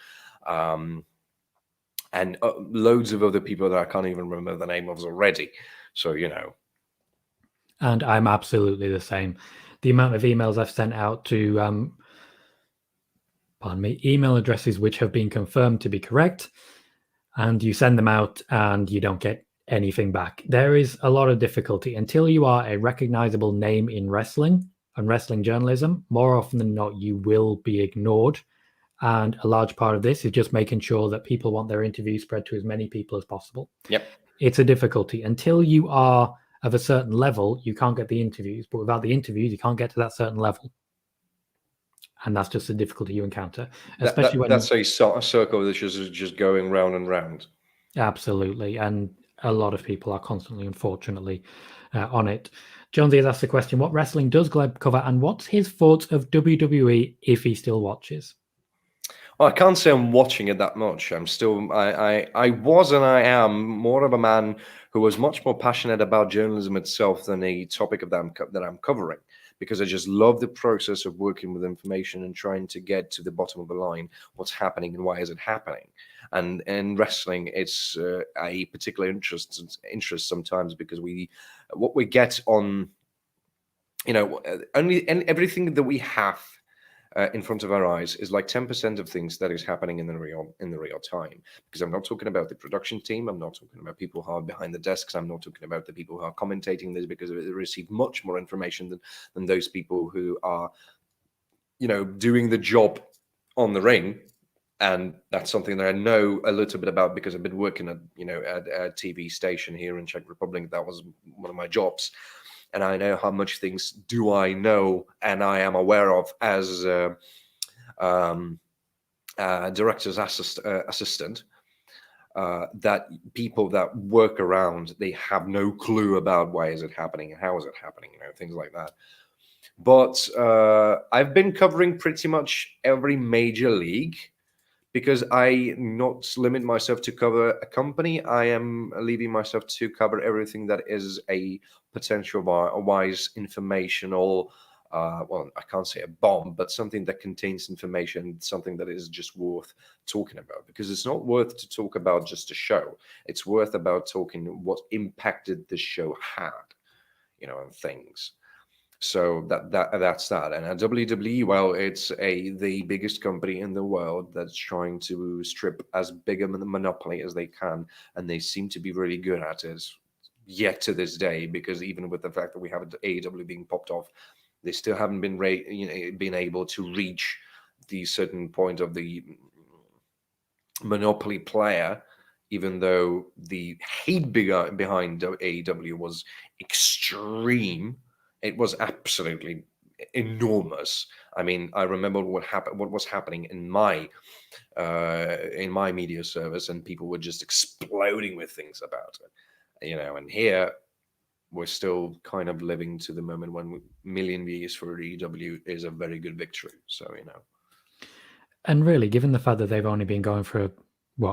and loads of other people that I can't even remember the name of already. So, And I'm absolutely the same. The amount of emails I've sent out to email addresses which have been confirmed to be correct, and you send them out and you don't get anything back. There is a lot of difficulty until you are a recognizable name in wrestling and wrestling journalism. More often than not, you will be ignored. And a large part of this is just making sure that people want their interview spread to as many people as possible. Yep. It's a difficulty. Until you are of a certain level, you can't get the interviews. But without the interviews, you can't get to that certain level. And that's just a difficulty you encounter. Especially when that's a circle that's just going round and round. Absolutely. And a lot of people are constantly, unfortunately, on it. Jonesy has asked the question, what wrestling does Gleb cover and what's his thoughts of WWE if he still watches? Well, I can't say I'm watching it that much. I'm still, I was and I am more of a man who was much more passionate about journalism itself than a topic of that I'm covering, because I just love the process of working with information and trying to get to the bottom of the line, what's happening and why is it happening. And in wrestling, it's a particular interest sometimes because what we get on, and everything that we have in front of our eyes is like 10% of things that is happening in the real time. Because I'm not talking about the production team, I'm not talking about people who are behind the desks, I'm not talking about the people who are commentating this, because they receive much more information than those people who are, doing the job on the ring. And that's something that I know a little bit about because I've been working at a TV station here in Czech Republic. That was one of my jobs. And I know how much things do I know and I am aware of as director's assistant, that people that work around, they have no clue about why is it happening and how is it happening, things like that. But I've been covering pretty much every major league, because I not limit myself to cover a company. I am leaving myself to cover everything that is a potential wise informational, well, I can't say a bomb, but something that contains information, something that is just worth talking about. Because it's not worth to talk about just a show. It's worth about talking what impacted the show had, and things. So that's that. And at WWE, well, it's the biggest company in the world that's trying to strip as big a monopoly as they can, and they seem to be really good at it yet to this day. Because even with the fact that we have AEW being popped off, they still haven't been able to reach the certain point of the monopoly player. Even though the hate behind AEW was extreme. It was absolutely enormous. I mean, I remember what was happening in my media service, and people were just exploding with things about it, And here we're still kind of living to the moment when million views for EW is a very good victory. So And really, given the fact that they've only been going for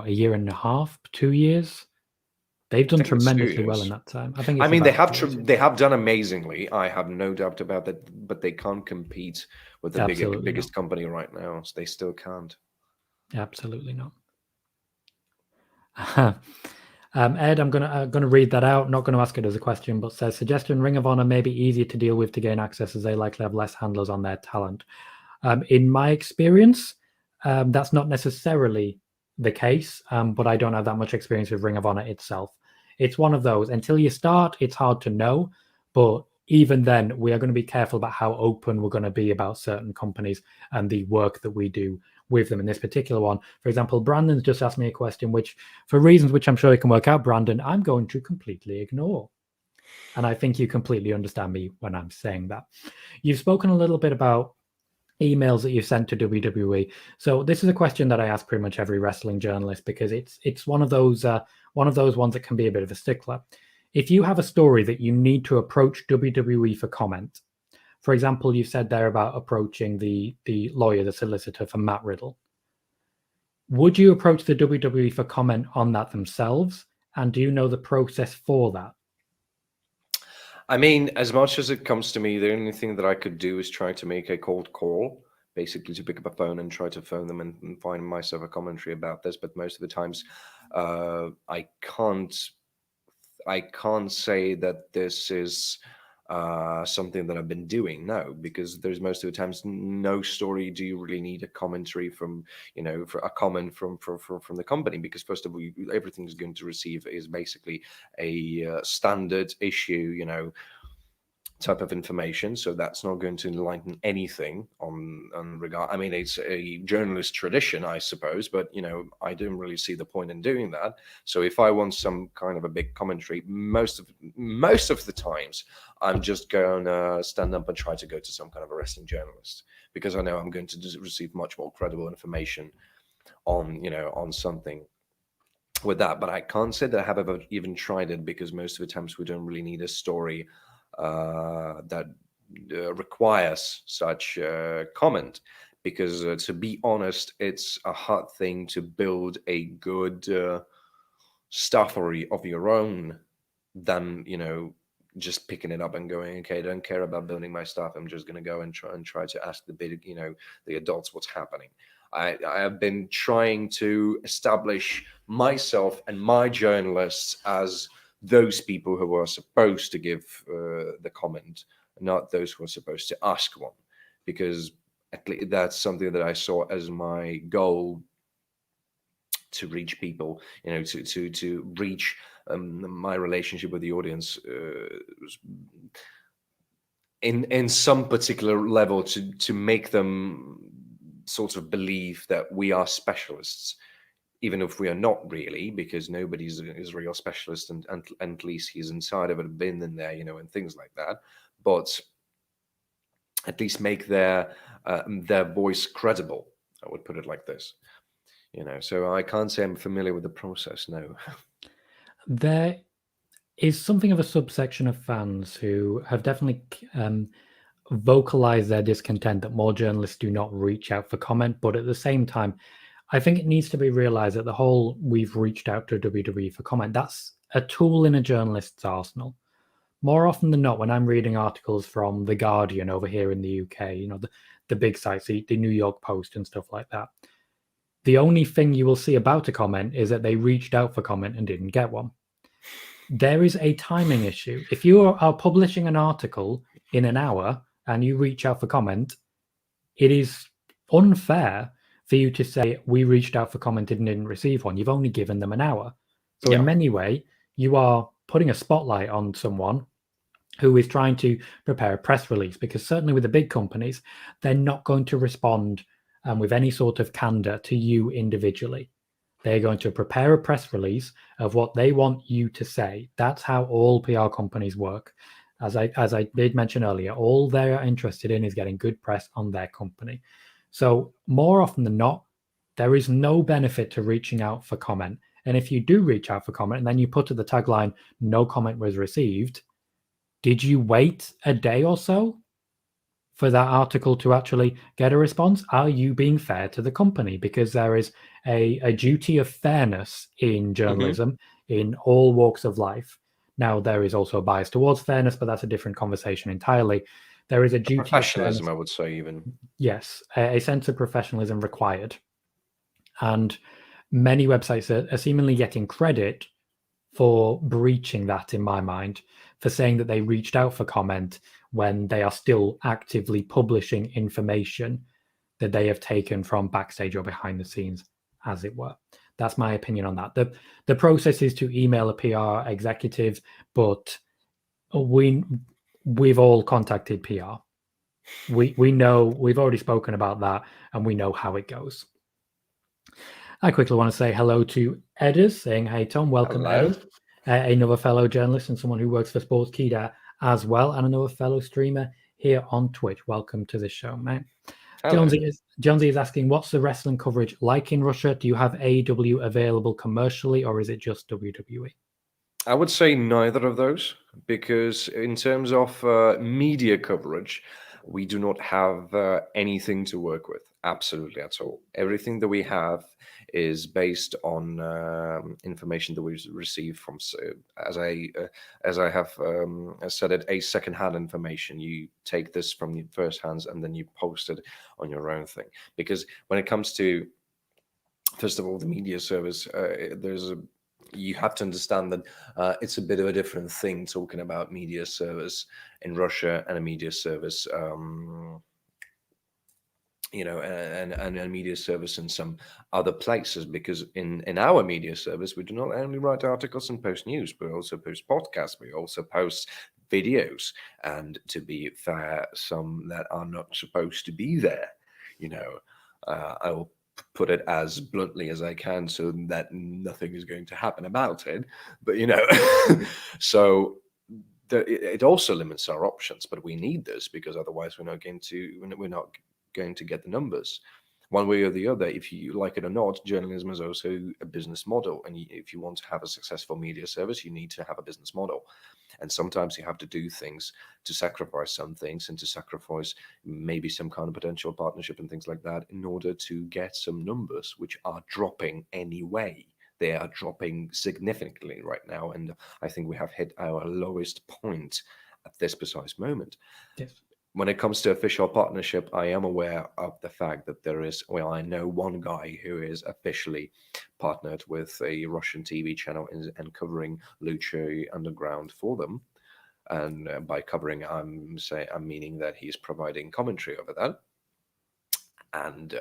a year and a half, 2 years. They've done tremendously well in that time. I think. They have done amazingly. I have no doubt about that. But they can't compete with the biggest company right now. So they still can't. Absolutely not. Ed, I'm gonna read that out. Not going to ask it as a question, but says suggestion: Ring of Honor may be easier to deal with to gain access, as they likely have less handlers on their talent. In my experience, that's not necessarily the case, but I don't have that much experience with Ring of Honor itself. It's one of those, until you start, it's hard to know, but even then, we are going to be careful about how open we're going to be about certain companies and the work that we do with them in this particular one. For example, Brandon's just asked me a question, which, for reasons which I'm sure you can work out, Brandon, I'm going to completely ignore. And I think you completely understand me when I'm saying that. You've spoken a little bit about emails that you've sent to WWE. So this is a question that I ask pretty much every wrestling journalist, because it's one of those ones that can be a bit of a stickler. If you have a story that you need to approach WWE for comment, For example, you said there about approaching the lawyer, the solicitor for Matt Riddle. Would you approach the WWE for comment on that themselves? And do you know the process for that? I mean, as much as it comes to me, the only thing that I could do is try to make a cold call, basically to pick up a phone and try to phone them and find myself a commentary about this. But most of the times, I can't say that this is something that I've been doing. No, because there's most of the times no story do you really need a commentary from, for a comment from the company, because first of all, everything is going to receive is basically a standard issue, type of information, so that's not going to enlighten anything on regard. I mean, it's a journalist tradition, I suppose, but I don't really see the point in doing that. So if I want some kind of a big commentary, most of the times I'm just going to stand up and try to go to some kind of a wrestling journalist, because I know I'm going to receive much more credible information on something with that. But I can't say that I have ever even tried it, because most of the times we don't really need a story that requires such comment, because to be honest, it's a hard thing to build a good stuffery of your own than just picking it up and going, okay, I don't care about building my stuff, I'm just going to go and try to ask the adults what's happening. I have been trying to establish myself and my journalists as those people who are supposed to give the comment, not those who are supposed to ask one, because at least that's something that I saw as my goal, to reach people, to reach my relationship with the audience in some particular level, to make them sort of believe that we are specialists, even if we are not really, because nobody's is a real specialist, and at least he's inside of it, been in there, and things like that. But at least make their voice credible. I would put it like this, So I can't say I'm familiar with the process. No. There is something of a subsection of fans who have definitely vocalized their discontent that more journalists do not reach out for comment, but at the same time, I think it needs to be realized that the whole "we've reached out to WWE for comment," that's a tool in a journalist's arsenal. More often than not, when I'm reading articles from The Guardian over here in the UK, the big sites, the New York Post and stuff like that, the only thing you will see about a comment is that they reached out for comment and didn't get one. There is a timing issue. If you are publishing an article in an hour and you reach out for comment, it is unfair for you to say, we reached out for comment and didn't receive one. You've only given them an hour. So in many ways, you are putting a spotlight on someone who is trying to prepare a press release, because certainly with the big companies, they're not going to respond with any sort of candor to you individually. They're going to prepare a press release of what they want you to say. That's how all PR companies work. As I did mention earlier, all they're interested in is getting good press on their company. So more often than not, there is no benefit to reaching out for comment. And if you do reach out for comment and then you put at the tagline, "No comment was received," did you wait a day or so for that article to actually get a response? Are you being fair to the company? Because there is a duty of fairness in journalism in all walks of life. Now, there is also a bias towards fairness, but that's a different conversation entirely. There is a duty professionalism, of fairness, I would say, even. Yes, a sense of professionalism required. And many websites are seemingly getting credit for breaching that, in my mind, for saying that they reached out for comment when they are still actively publishing information that they have taken from backstage or behind the scenes, as it were. That's my opinion on that. The process is to email a PR executive, but we've all contacted PR. We know, we've already spoken about that, and we know how it goes. I quickly want to say hello to Edders, saying, "Hey, Tom, welcome, Edders." Another fellow journalist and someone who works for Sportskeeda as well, and another fellow streamer here on Twitch. Welcome to the show, mate. Jonesy is asking, what's the wrestling coverage like in Russia? Do you have AEW available commercially, or is it just WWE? I would say neither of those, because in terms of media coverage, we do not have anything to work with, absolutely at all. Everything that we have is based on information that we receive from, as I have said it, a second-hand information. You take this from the first hands and then you post it on your own thing. Because when it comes to, first of all, the media service, you have to understand that it's a bit of a different thing talking about media service in Russia and a media service, and a media service in some other places. Because in our media service, we do not only write articles and post news, but we also post podcasts, we also post videos, and to be fair, some that are not supposed to be there. I will put it as bluntly as I can so that nothing is going to happen about it. But so it also limits our options. But we need this, because otherwise we're not going to get the numbers. One way or the other, if you like it or not, journalism is also a business model. And if you want to have a successful media service, you need to have a business model. And sometimes you have to do things to sacrifice some things, and to sacrifice maybe some kind of potential partnership and things like that, in order to get some numbers, which are dropping anyway. They are dropping significantly right now. And I think we have hit our lowest point at this precise moment. Yes. When it comes to official partnership, I am aware of the fact that there is, well, I know one guy who is officially partnered with a Russian TV channel and covering Lucha Underground for them. And by covering, I'm meaning that he's providing commentary over that. And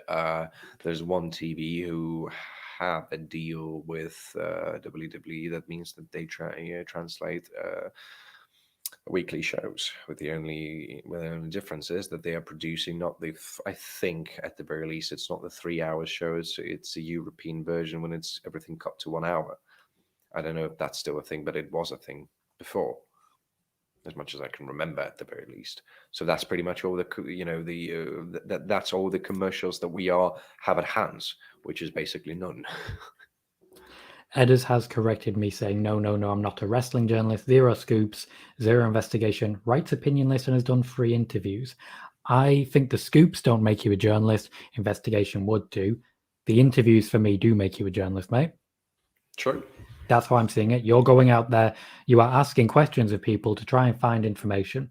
there's one TV who have a deal with WWE. That means that they translate weekly shows, with the only difference is that they are producing not the I think at the very least it's not the 3 hour show, it's a European version when it's everything cut to 1 hour. I don't know if that's still a thing, but it was a thing before, as much as I can remember at the very least. So that's pretty much all that's all the commercials that we have at hands, which is basically none. Edders has corrected me, saying, no, I'm not a wrestling journalist. 0 scoops, 0 investigation, writes opinion list, and has done 3 interviews. I think the scoops don't make you a journalist. Investigation would do. The interviews for me do make you a journalist, mate. True. That's how I'm seeing it. You're going out there, you are asking questions of people to try and find information.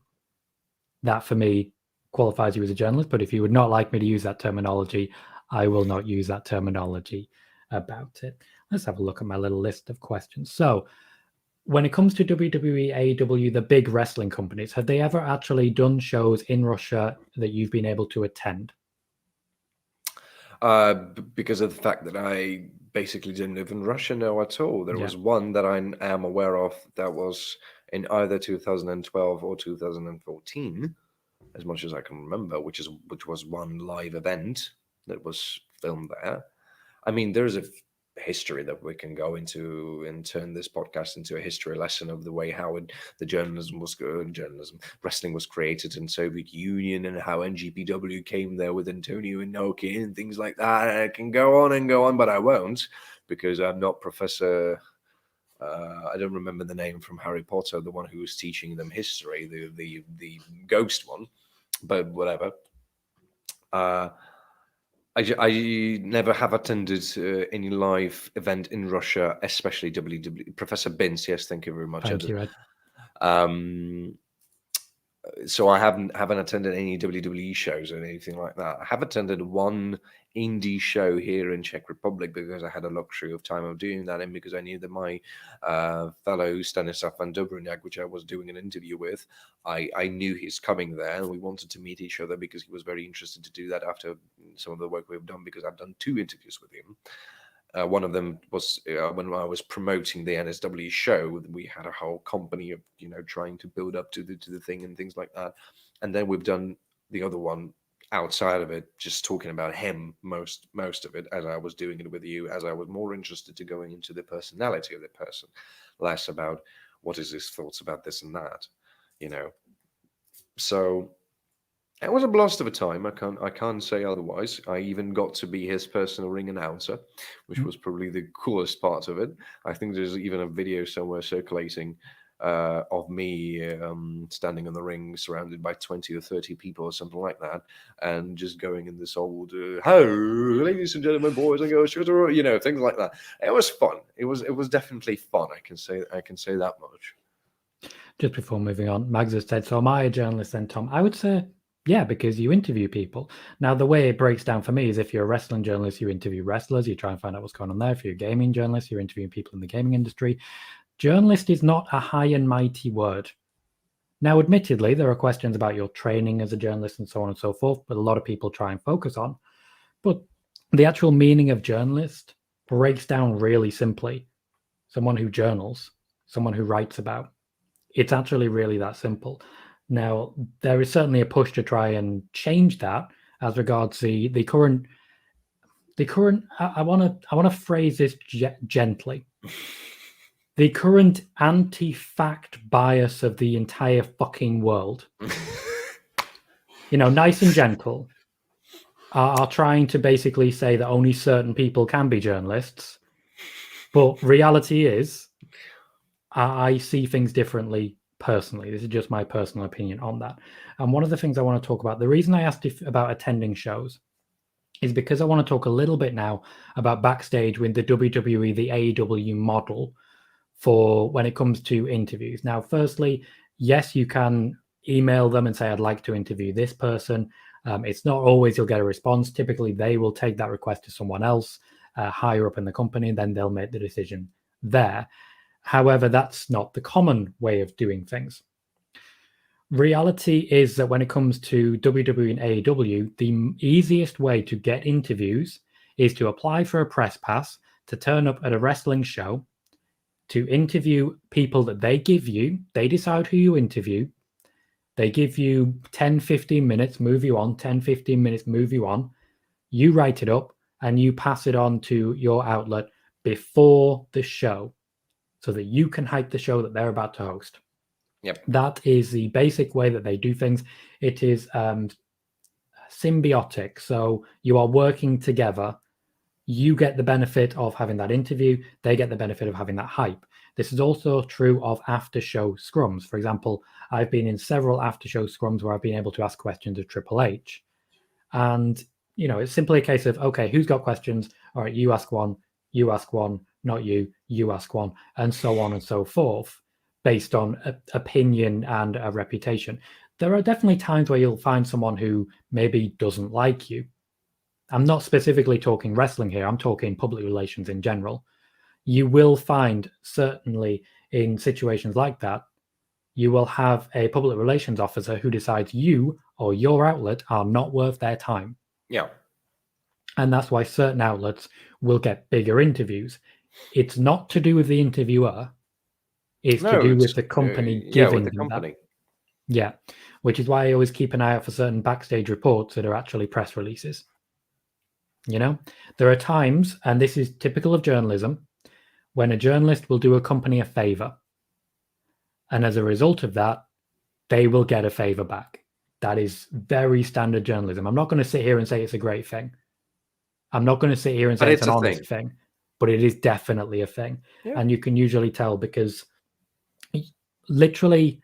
That, for me, qualifies you as a journalist. But if you would not like me to use that terminology, I will not use that terminology about it. Let's have a look at my little list of questions. So, when it comes to WWE, AEW, the big wrestling companies, have they ever actually done shows in Russia that you've been able to attend? Because of the fact that I basically didn't live in Russia, no, at all. There Yeah. was one that I am aware of that was in either 2012 or 2014, as much as I can remember, which was one live event that was filmed there. I mean, there's a history that we can go into and turn this podcast into a history lesson of the way how wrestling was created in Soviet Union, and how NGPW came there with Antonio Inoki and things like that. And I can go on, but I won't, because I'm not Professor. I don't remember the name from Harry Potter, the one who was teaching them history, the ghost one, but whatever. I never have attended any live event in Russia, especially WWE. Professor Binz, yes, thank you very much. Thank you, Ed. So I haven't attended any WWE shows or anything like that. I have attended one indie show here in Czech Republic, because I had a luxury of time of doing that, and because I knew that my fellow Stanislav Van Dobruniak, which I was doing an interview with, I knew he's coming there, and we wanted to meet each other because he was very interested to do that after some of the work we've done, because I've done 2 interviews with him. One of them was when I was promoting the NSW show. We had a whole company of trying to build up to the thing and things like that. And then we've done the other one outside of it, just talking about him most of it, as I was doing it with you, as I was more interested to going into the personality of the person, less about what is his thoughts about this and that. So it was a blast of a time. I can't say otherwise. I even got to be his personal ring announcer, which was probably the coolest part of it. I think there's even a video somewhere circulating of me standing in the ring surrounded by 20 or 30 people or something like that, and just going in this old "Hello, ladies and gentlemen, boys and girls," you know, things like that. It was fun. It was definitely fun. I can say that much. Just before moving on, Mags has said, so am I a journalist then, Tom? I would say, yeah, because you interview people. Now, the way it breaks down for me is if you're a wrestling journalist, you interview wrestlers, you try and find out what's going on there. If you're a gaming journalist, you're interviewing people in the gaming industry. Journalist is not a high and mighty word. Now, admittedly, there are questions about your training as a journalist and so on and so forth, but a lot of people try and focus on. But the actual meaning of journalist breaks down really simply. Someone who journals, someone who writes about. It's actually really that simple. Now, there is certainly a push to try and change that as regards the current. I want to phrase this gently. The current anti-fact bias of the entire fucking world. You know, nice and gentle, are trying to basically say that only certain people can be journalists, but reality is, I see things differently. Personally, this is just my personal opinion on that. And one of the things I want to talk about, the reason I asked about attending shows is because I want to talk a little bit now about backstage with the WWE, the AEW model for when it comes to interviews. Now, firstly, yes, you can email them and say, I'd like to interview this person. It's not always you'll get a response. Typically, they will take that request to someone else higher up in the company, and then they'll make the decision there. However, that's not the common way of doing things. Reality is that when it comes to WWE and AEW, the easiest way to get interviews is to apply for a press pass, to turn up at a wrestling show, to interview people that they give you. They decide who you interview. They give you 10, 15 minutes, move you on, 10, 15 minutes, move you on. You write it up and you pass it on to your outlet before the show, so that you can hype the show that they're about to host. Yep. That is the basic way that they do things. It is symbiotic. So you are working together. You get the benefit of having that interview. They get the benefit of having that hype. This is also true of after-show scrums. For example, I've been in several after-show scrums where I've been able to ask questions of Triple H. And, you know, it's simply a case of, okay, who's got questions? All right, you ask one, not you ask one, and so on and so forth, based on opinion and a reputation. There are definitely times where you'll find someone who maybe doesn't like you. I'm not specifically talking wrestling here. I'm talking public relations in general. You will find, certainly in situations like that, you will have a public relations officer who decides you or your outlet are not worth their time. Yeah. And that's why certain outlets will get bigger interviews. It's not to do with the interviewer. It's to do with the company giving with the them company. that. Yeah, which is why I always keep an eye out for certain backstage reports that are actually press releases. You know, there are times, and this is typical of journalism, when a journalist will do a company a favor. And as a result of that, they will get a favor back. That is very standard journalism. I'm not going to sit here and say it's a great thing. I'm not going to sit here and say it's an honest thing, but it is definitely a thing. Yeah. And you can usually tell because literally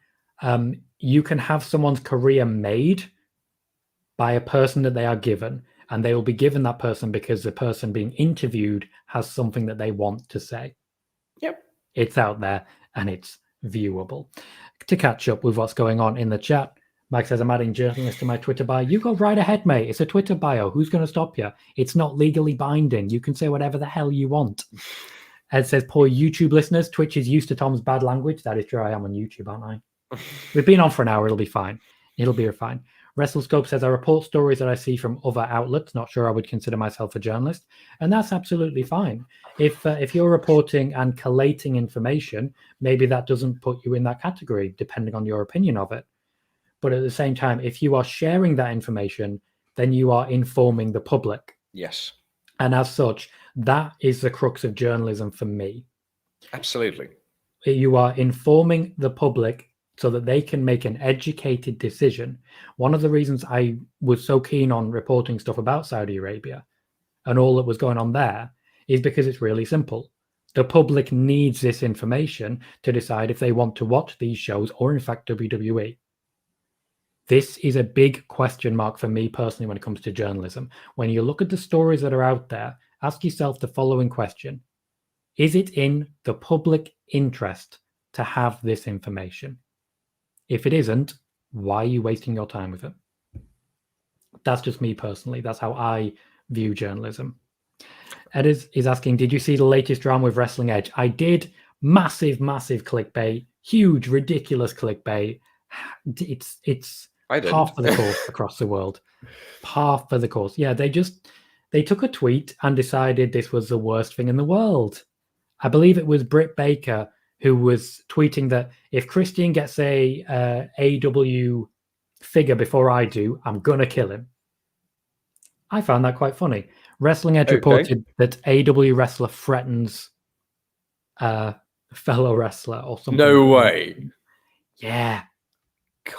you can have someone's career made by a person that they are given, and they will be given that person because the person being interviewed has something that they want to say. Yep. It's out there and it's viewable. To catch up with what's going on in the chat, Mike says, I'm adding journalist to my Twitter bio. You go right ahead, mate. It's a Twitter bio. Who's going to stop you? It's not legally binding. You can say whatever the hell you want. Ed says, poor YouTube listeners. Twitch is used to Tom's bad language. That is true. I am on YouTube, aren't I? We've been on for an hour. It'll be fine. It'll be fine. WrestleScope says, I report stories that I see from other outlets. Not sure I would consider myself a journalist. And that's absolutely fine. If you're reporting and collating information, maybe that doesn't put you in that category, depending on your opinion of it. But at the same time, if you are sharing that information, then you are informing the public. Yes. And as such, that is the crux of journalism for me. Absolutely. You are informing the public so that they can make an educated decision. One of the reasons I was so keen on reporting stuff about Saudi Arabia and all that was going on there is because it's really simple. The public needs this information to decide if they want to watch these shows or, in fact, WWE. This is a big question mark for me personally when it comes to journalism. When you look at the stories that are out there, ask yourself the following question. Is it in the public interest to have this information? If it isn't, why are you wasting your time with it? That's just me personally. That's how I view journalism. Ed is asking, did you see the latest drama with Wrestling Edge? I did. Massive clickbait. Huge, ridiculous clickbait. It's half of the course across the world. Half of the course. Yeah, they took a tweet and decided this was the worst thing in the world. I believe it was Britt Baker who was tweeting that if Christian gets a AW figure before I do, I'm gonna kill him. I found that quite funny. Wrestling Edge reported that AW wrestler threatens fellow wrestler or something. No way. Yeah.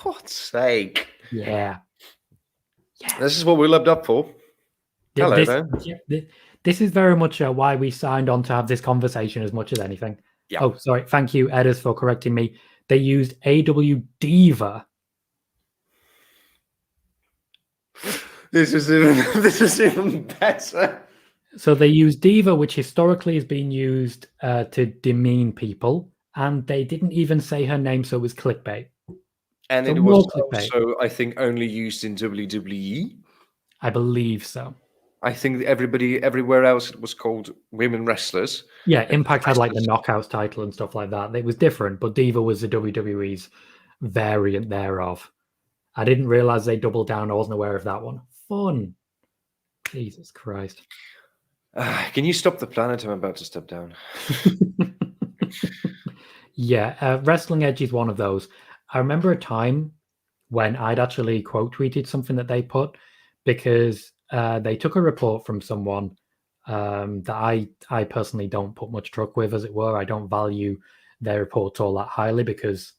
God's sake. Yeah. This is what we lived up for. Hello there. This is very much why we signed on to have this conversation as much as anything. Yeah. Oh, sorry. Thank you, Edders, for correcting me. They used AW Diva. This is even better. So they used Diva, which historically has been used to demean people, and they didn't even say her name, so it was clickbait. And it was also, I think, only used in WWE. I believe so. I think everywhere else it was called women wrestlers. Yeah, Impact had like the Knockouts title and stuff like that. It was different, but Diva was the WWE's variant thereof. I didn't realize they doubled down. I wasn't aware of that one. Fun. Jesus Christ. Can you stop the planet? I'm about to step down. Yeah, Wrestling Edge is one of those. I remember a time when I'd actually quote tweeted something that they put because they took a report from someone that I personally don't put much truck with, as it were. I don't value their reports all that highly because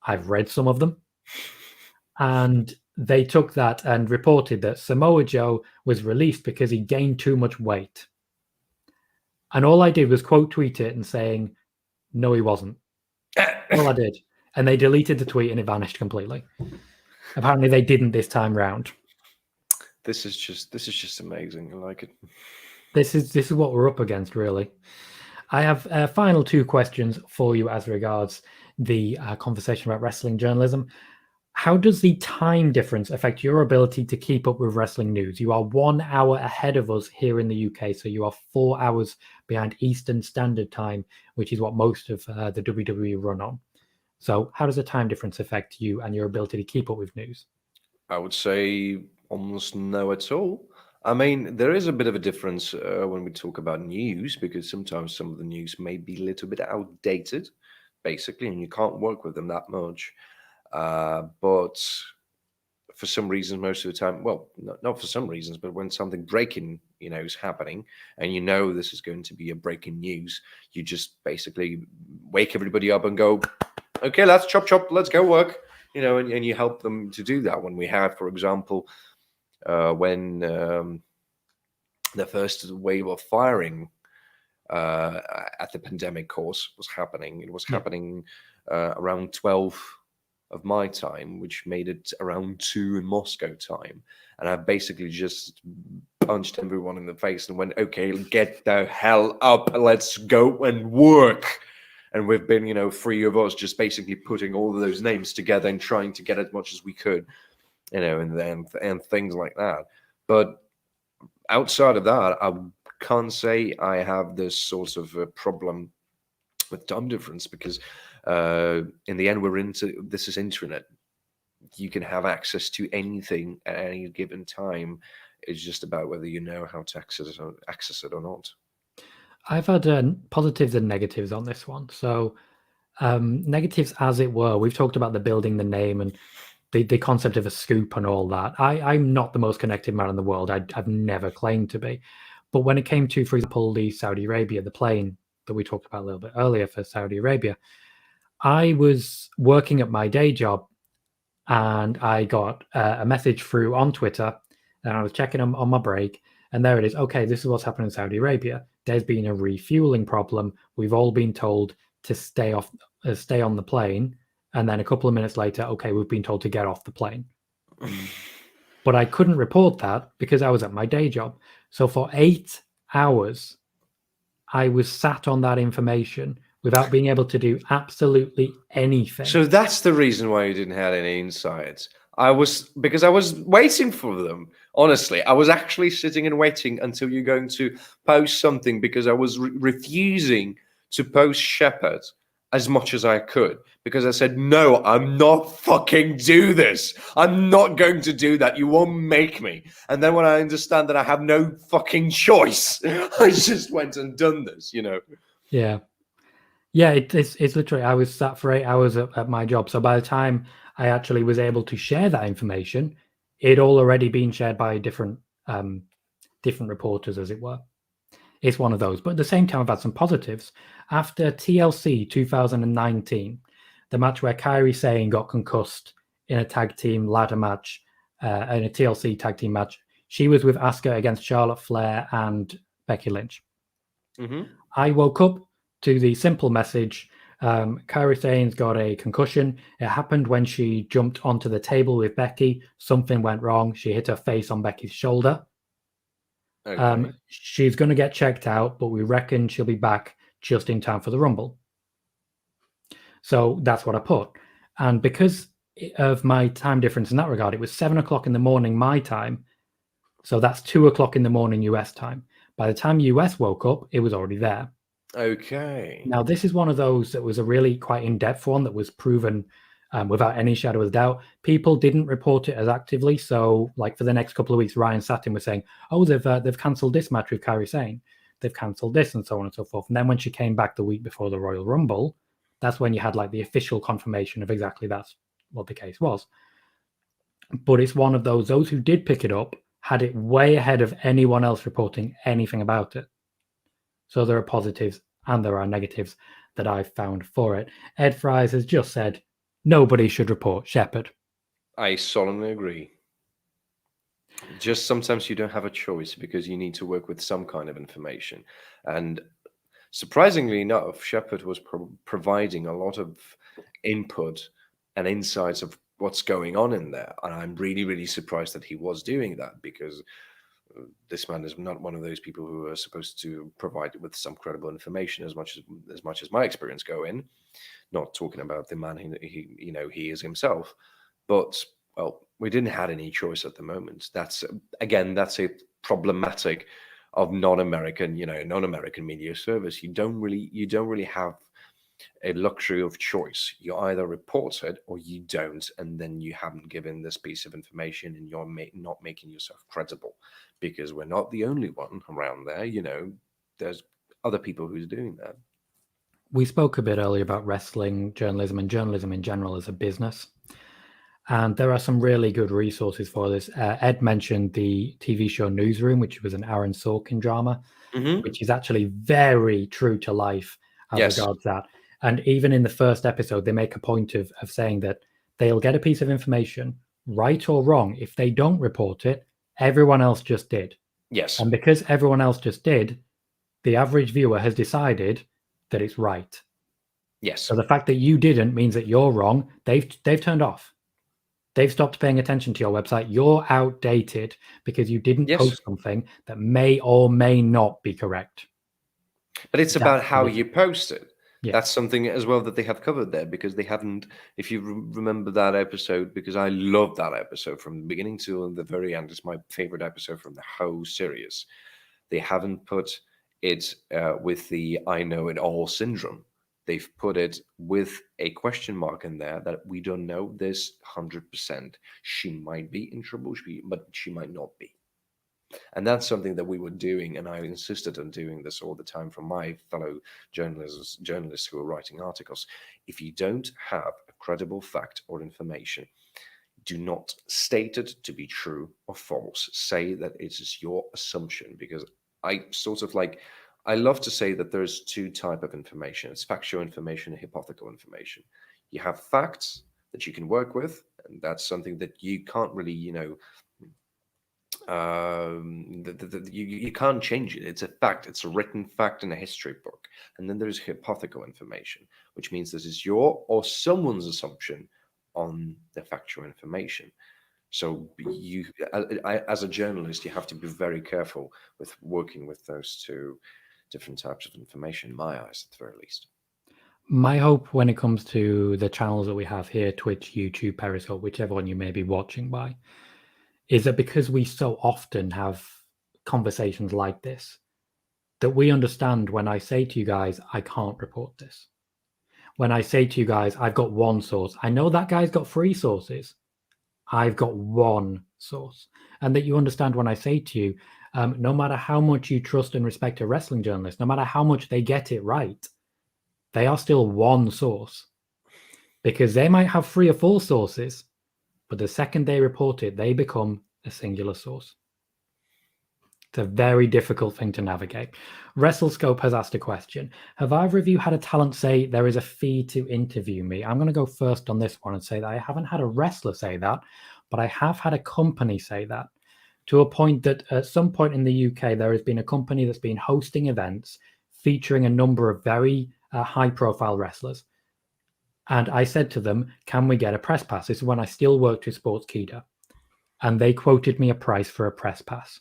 I've read some of them. And they took that and reported that Samoa Joe was released because he gained too much weight. And all I did was quote tweet it and saying, no, he wasn't. All I did. And they deleted the tweet and it vanished completely. Apparently they didn't this time round. This is just amazing. I like it. This is what we're up against, really. I have final two questions for you as regards the conversation about wrestling journalism. How does the time difference affect your ability to keep up with wrestling news? You are 1 hour ahead of us here in the UK, so you are 4 hours behind Eastern Standard Time, which is what most of the WWE run on. So how does the time difference affect you and your ability to keep up with news? I would say almost no at all. I mean, there is a bit of a difference when we talk about news, because sometimes some of the news may be a little bit outdated, basically, and you can't work with them that much. But for some reasons, most of the time, well, not for some reasons, but when something breaking, is happening, and this is going to be a breaking news, you just basically wake everybody up and go, okay, let's chop, let's go work, and you help them to do that. When we have, for example, when the first wave of firing at the pandemic course was happening, it was happening around 12 of my time, which made it around 2 in Moscow time. And I basically just punched everyone in the face and went, okay, get the hell up, let's go and work. And we've been, 3 of us just basically putting all of those names together and trying to get as much as we could, and things like that. But outside of that, I can't say I have this sort of a problem with time difference, because in the end, this is internet. You can have access to anything at any given time. It's just about whether you know how to access it or not. I've had positives and negatives on this one. So negatives, as it were, we've talked about the building the name and the concept of a scoop and all that. I'm not the most connected man in the world. I've never claimed to be. But when it came to, for example, the Saudi Arabia, the plane that we talked about a little bit earlier for Saudi Arabia, I was working at my day job and I got a message through on Twitter, and I was checking on my break, And there it is. Okay, this is what's happened in Saudi Arabia. There's been a refueling problem. We've all been told to stay on the plane. And then a couple of minutes later, okay, we've been told to get off the plane. But I couldn't report that because I was at my day job. So for 8 hours, I was sat on that information without being able to do absolutely anything. So that's the reason why you didn't have any insights. Because I was waiting for them. Honestly, I was actually sitting and waiting until you're going to post something, because I was refusing to post Shepherd as much as I could, because I said, no, I'm not fucking do this. I'm not going to do that. You won't make me. And then when I understand that I have no fucking choice, I just went and done this, you know. Yeah. Yeah, it's literally, I was sat for 8 hours at my job. So by the time I actually was able to share that information, it'd all already been shared by different reporters, as it were. It's one of those. But at the same time, I've had some positives. After TLC 2019, the match where Kairi Sane got concussed in a tag team ladder match, in a TLC tag team match, she was with Asuka against Charlotte Flair and Becky Lynch. Mm-hmm. I woke up to the simple message, Kairi Sane's got a concussion. It happened when she jumped onto the table with Becky. Something went wrong. She hit her face on Becky's shoulder. Okay. She's going to get checked out, but we reckon she'll be back just in time for the Rumble. So that's what I put. And because of my time difference in that regard, it was 7 o'clock in the morning my time. So that's 2 o'clock in the morning US time. By the time US woke up, it was already there. Okay. Now, this is one of those that was a really quite in-depth one that was proven without any shadow of doubt. People didn't report it as actively. So, like, for the next couple of weeks, Ryan Satin was saying, oh, they've cancelled this match with Kairi Sane. They've cancelled this, and so on and so forth. And then when she came back the week before the Royal Rumble, that's when you had, like, the official confirmation of exactly that's what the case was. But it's one of those who did pick it up had it way ahead of anyone else reporting anything about it. So there are positives and there are negatives that I've found for it. Ed Fries has just said, nobody should report Shepherd. I solemnly agree. Just sometimes you don't have a choice because you need to work with some kind of information. And surprisingly enough, Shepherd was providing a lot of input and insights of what's going on in there. And I'm really, really surprised that he was doing that, because this man is not one of those people who are supposed to provide with some credible information as much as my experience go in. Not talking about the man he is himself, but well, we didn't have any choice at the moment. That's a problematic of non-American media service. You don't really have a luxury of choice. You either report it or you don't, and then you haven't given this piece of information, and you're not making yourself credible, because we're not the only one around there. There's other people who's doing that. We spoke a bit earlier about wrestling journalism and journalism in general as a business. And there are some really good resources for this. Ed mentioned the TV show Newsroom, which was an Aaron Sorkin drama, which is actually very true to life as regards that. And even in the first episode, they make a point of saying that they'll get a piece of information, right or wrong. If they don't report it, everyone else just did. Yes. And because everyone else just did, the average viewer has decided that it's right. Yes. So the fact that you didn't means that you're wrong. They've turned off. They've stopped paying attention to your website. You're outdated because you didn't post something that may or may not be correct. But it's about how you post it. Yeah. That's something as well that they have covered there, because they haven't, if you remember that episode, because I love that episode from the beginning to the very end. It's my favorite episode from the whole series. They haven't put it with the I know it all syndrome. They've put it with a question mark in there that we don't know this 100%. She might be in trouble, but she might not be. And that's something that we were doing, and I insisted on doing this all the time from my fellow journalists who are writing articles. If you don't have a credible fact or information, do not state it to be true or false. Say that it is your assumption, because I love to say that there's two types of information. It's factual information and hypothetical information. You have facts that you can work with, and that's something that you can't really, you can't change it. It's a fact. It's a written fact in a history book. And then there's hypothetical information, which means this is your or someone's assumption on the factual information. So you, as a journalist, you have to be very careful with working with those two different types of information, in my eyes, at the very least. My hope when it comes to the channels that we have here, Twitch, YouTube, Periscope, whichever one you may be watching by, is that because we so often have conversations like this, that we understand when I say to you guys, I can't report this. When I say to you guys, I've got one source. I know that guy's got 3 sources. I've got one source. And that you understand when I say to you, no matter how much you trust and respect a wrestling journalist, no matter how much they get it right, they are still one source. Because they might have 3 or 4 sources, but the second they report it, they become a singular source. It's a very difficult thing to navigate. WrestleScope has asked a question. Have either of you had a talent say there is a fee to interview me? I'm going to go first on this one and say that I haven't had a wrestler say that, but I have had a company say that, to a point that at some point in the UK, there has been a company that's been hosting events featuring a number of very high-profile wrestlers. And I said to them, can we get a press pass? This is when I still worked with Sportskeeda. And they quoted me a price for a press pass.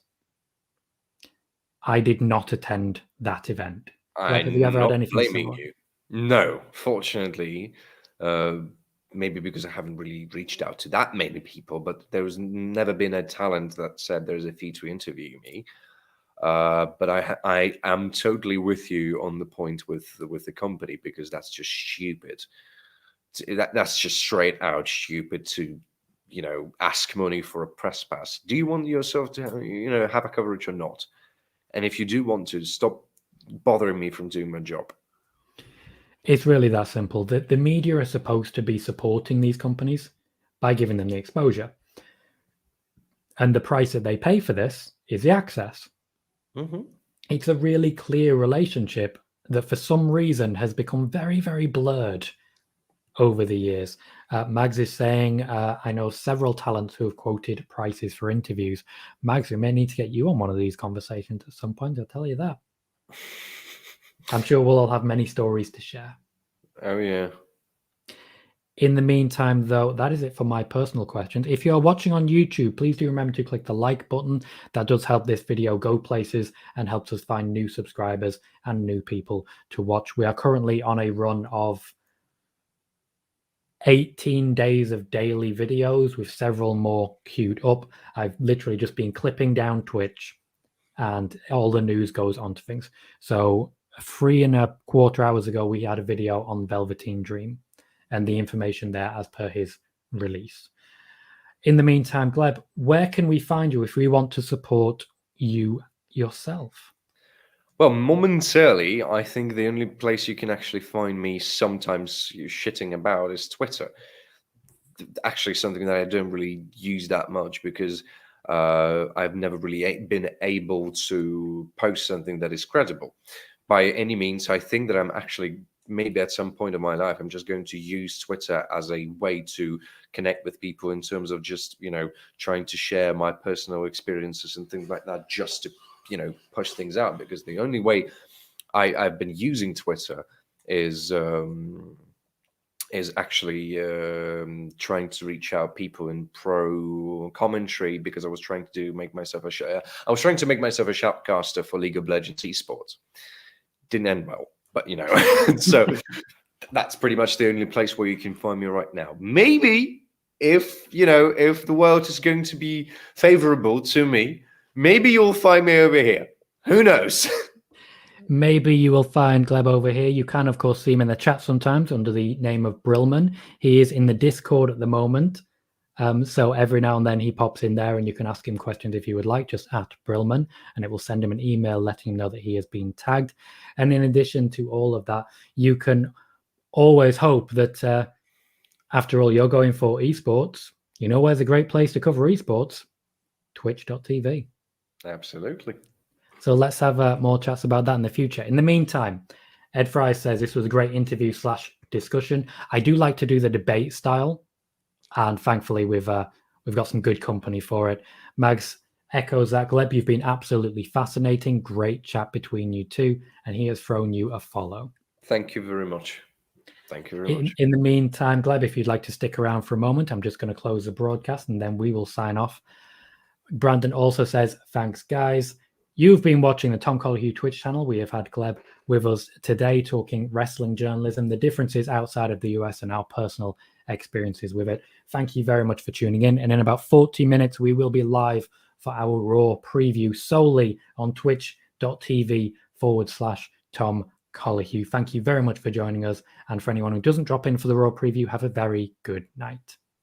I did not attend that event. Have you ever had anything blaming similar? you. No, fortunately, maybe because I haven't really reached out to that many people, but there's never been a talent that said there's a fee to interview me. But I am totally with you on the point with the company, because that's just stupid. That's just straight out stupid to, ask money for a press pass. Do you want yourself to, have a coverage or not? And if you do want to, stop bothering me from doing my job. It's really that simple. The media are supposed to be supporting these companies by giving them the exposure. And the price that they pay for this is the access. Mm-hmm. It's a really clear relationship that for some reason has become very, very blurred over the years. Mags is saying, I know several talents who have quoted prices for interviews. Mags, we may need to get you on one of these conversations at some point, I'll tell you that. I'm sure we'll all have many stories to share. Oh, yeah. In the meantime, though, that is it for my personal questions. If you're watching on YouTube, please do remember to click the like button. That does help this video go places and helps us find new subscribers and new people to watch. We are currently on a run of 18 days of daily videos with several more queued up. I've literally just been clipping down Twitch and all the news goes onto things. So 3.25 hours ago, we had a video on Velveteen Dream and the information there as per his release. In the meantime, Gleb, where can we find you if we want to support you yourself? Well, momentarily, I think the only place you can actually find me sometimes shitting about is Twitter. Actually, something that I don't really use that much, because I've never really been able to post something that is credible. By any means, I think that I'm actually, maybe at some point in my life, I'm just going to use Twitter as a way to connect with people in terms of just, trying to share my personal experiences and things like that, just to, push things out. Because the only way I've been using Twitter is actually trying to reach out people in pro commentary, because I was trying to make myself a shoutcaster for League of Legends esports. Didn't end well, but so that's pretty much the only place where you can find me right now. Maybe if the world is going to be favorable to me, maybe you'll find me over here. Who knows? Maybe you will find Gleb over here. You can, of course, see him in the chat sometimes under the name of Brillman. He is in the Discord at the moment. So every now and then he pops in there and you can ask him questions if you would like, just at Brillman, and it will send him an email letting him know that he has been tagged. And in addition to all of that, you can always hope that after all, you're going for esports. You know where's a great place to cover esports? Twitch.tv. Absolutely. So let's have more chats about that in the future. In the meantime, Ed Fry says this was a great interview / discussion. I do like to do the debate style, and thankfully we've got some good company for it. Mags echoes that. Gleb, you've been absolutely fascinating. Great chat between you two. And he has thrown you a follow. Thank you very much. Thank you very much. In the meantime, Gleb, if you'd like to stick around for a moment, I'm just going to close the broadcast and then we will sign off. Brandon also says, thanks, guys. You've been watching the Tom Colahue Twitch channel. We have had Gleb with us today talking wrestling journalism, the differences outside of the US and our personal experiences with it. Thank you very much for tuning in. And in about 40 minutes, we will be live for our Raw preview solely on twitch.tv/Tom Colahue. Thank you very much for joining us. And for anyone who doesn't drop in for the Raw preview, have a very good night.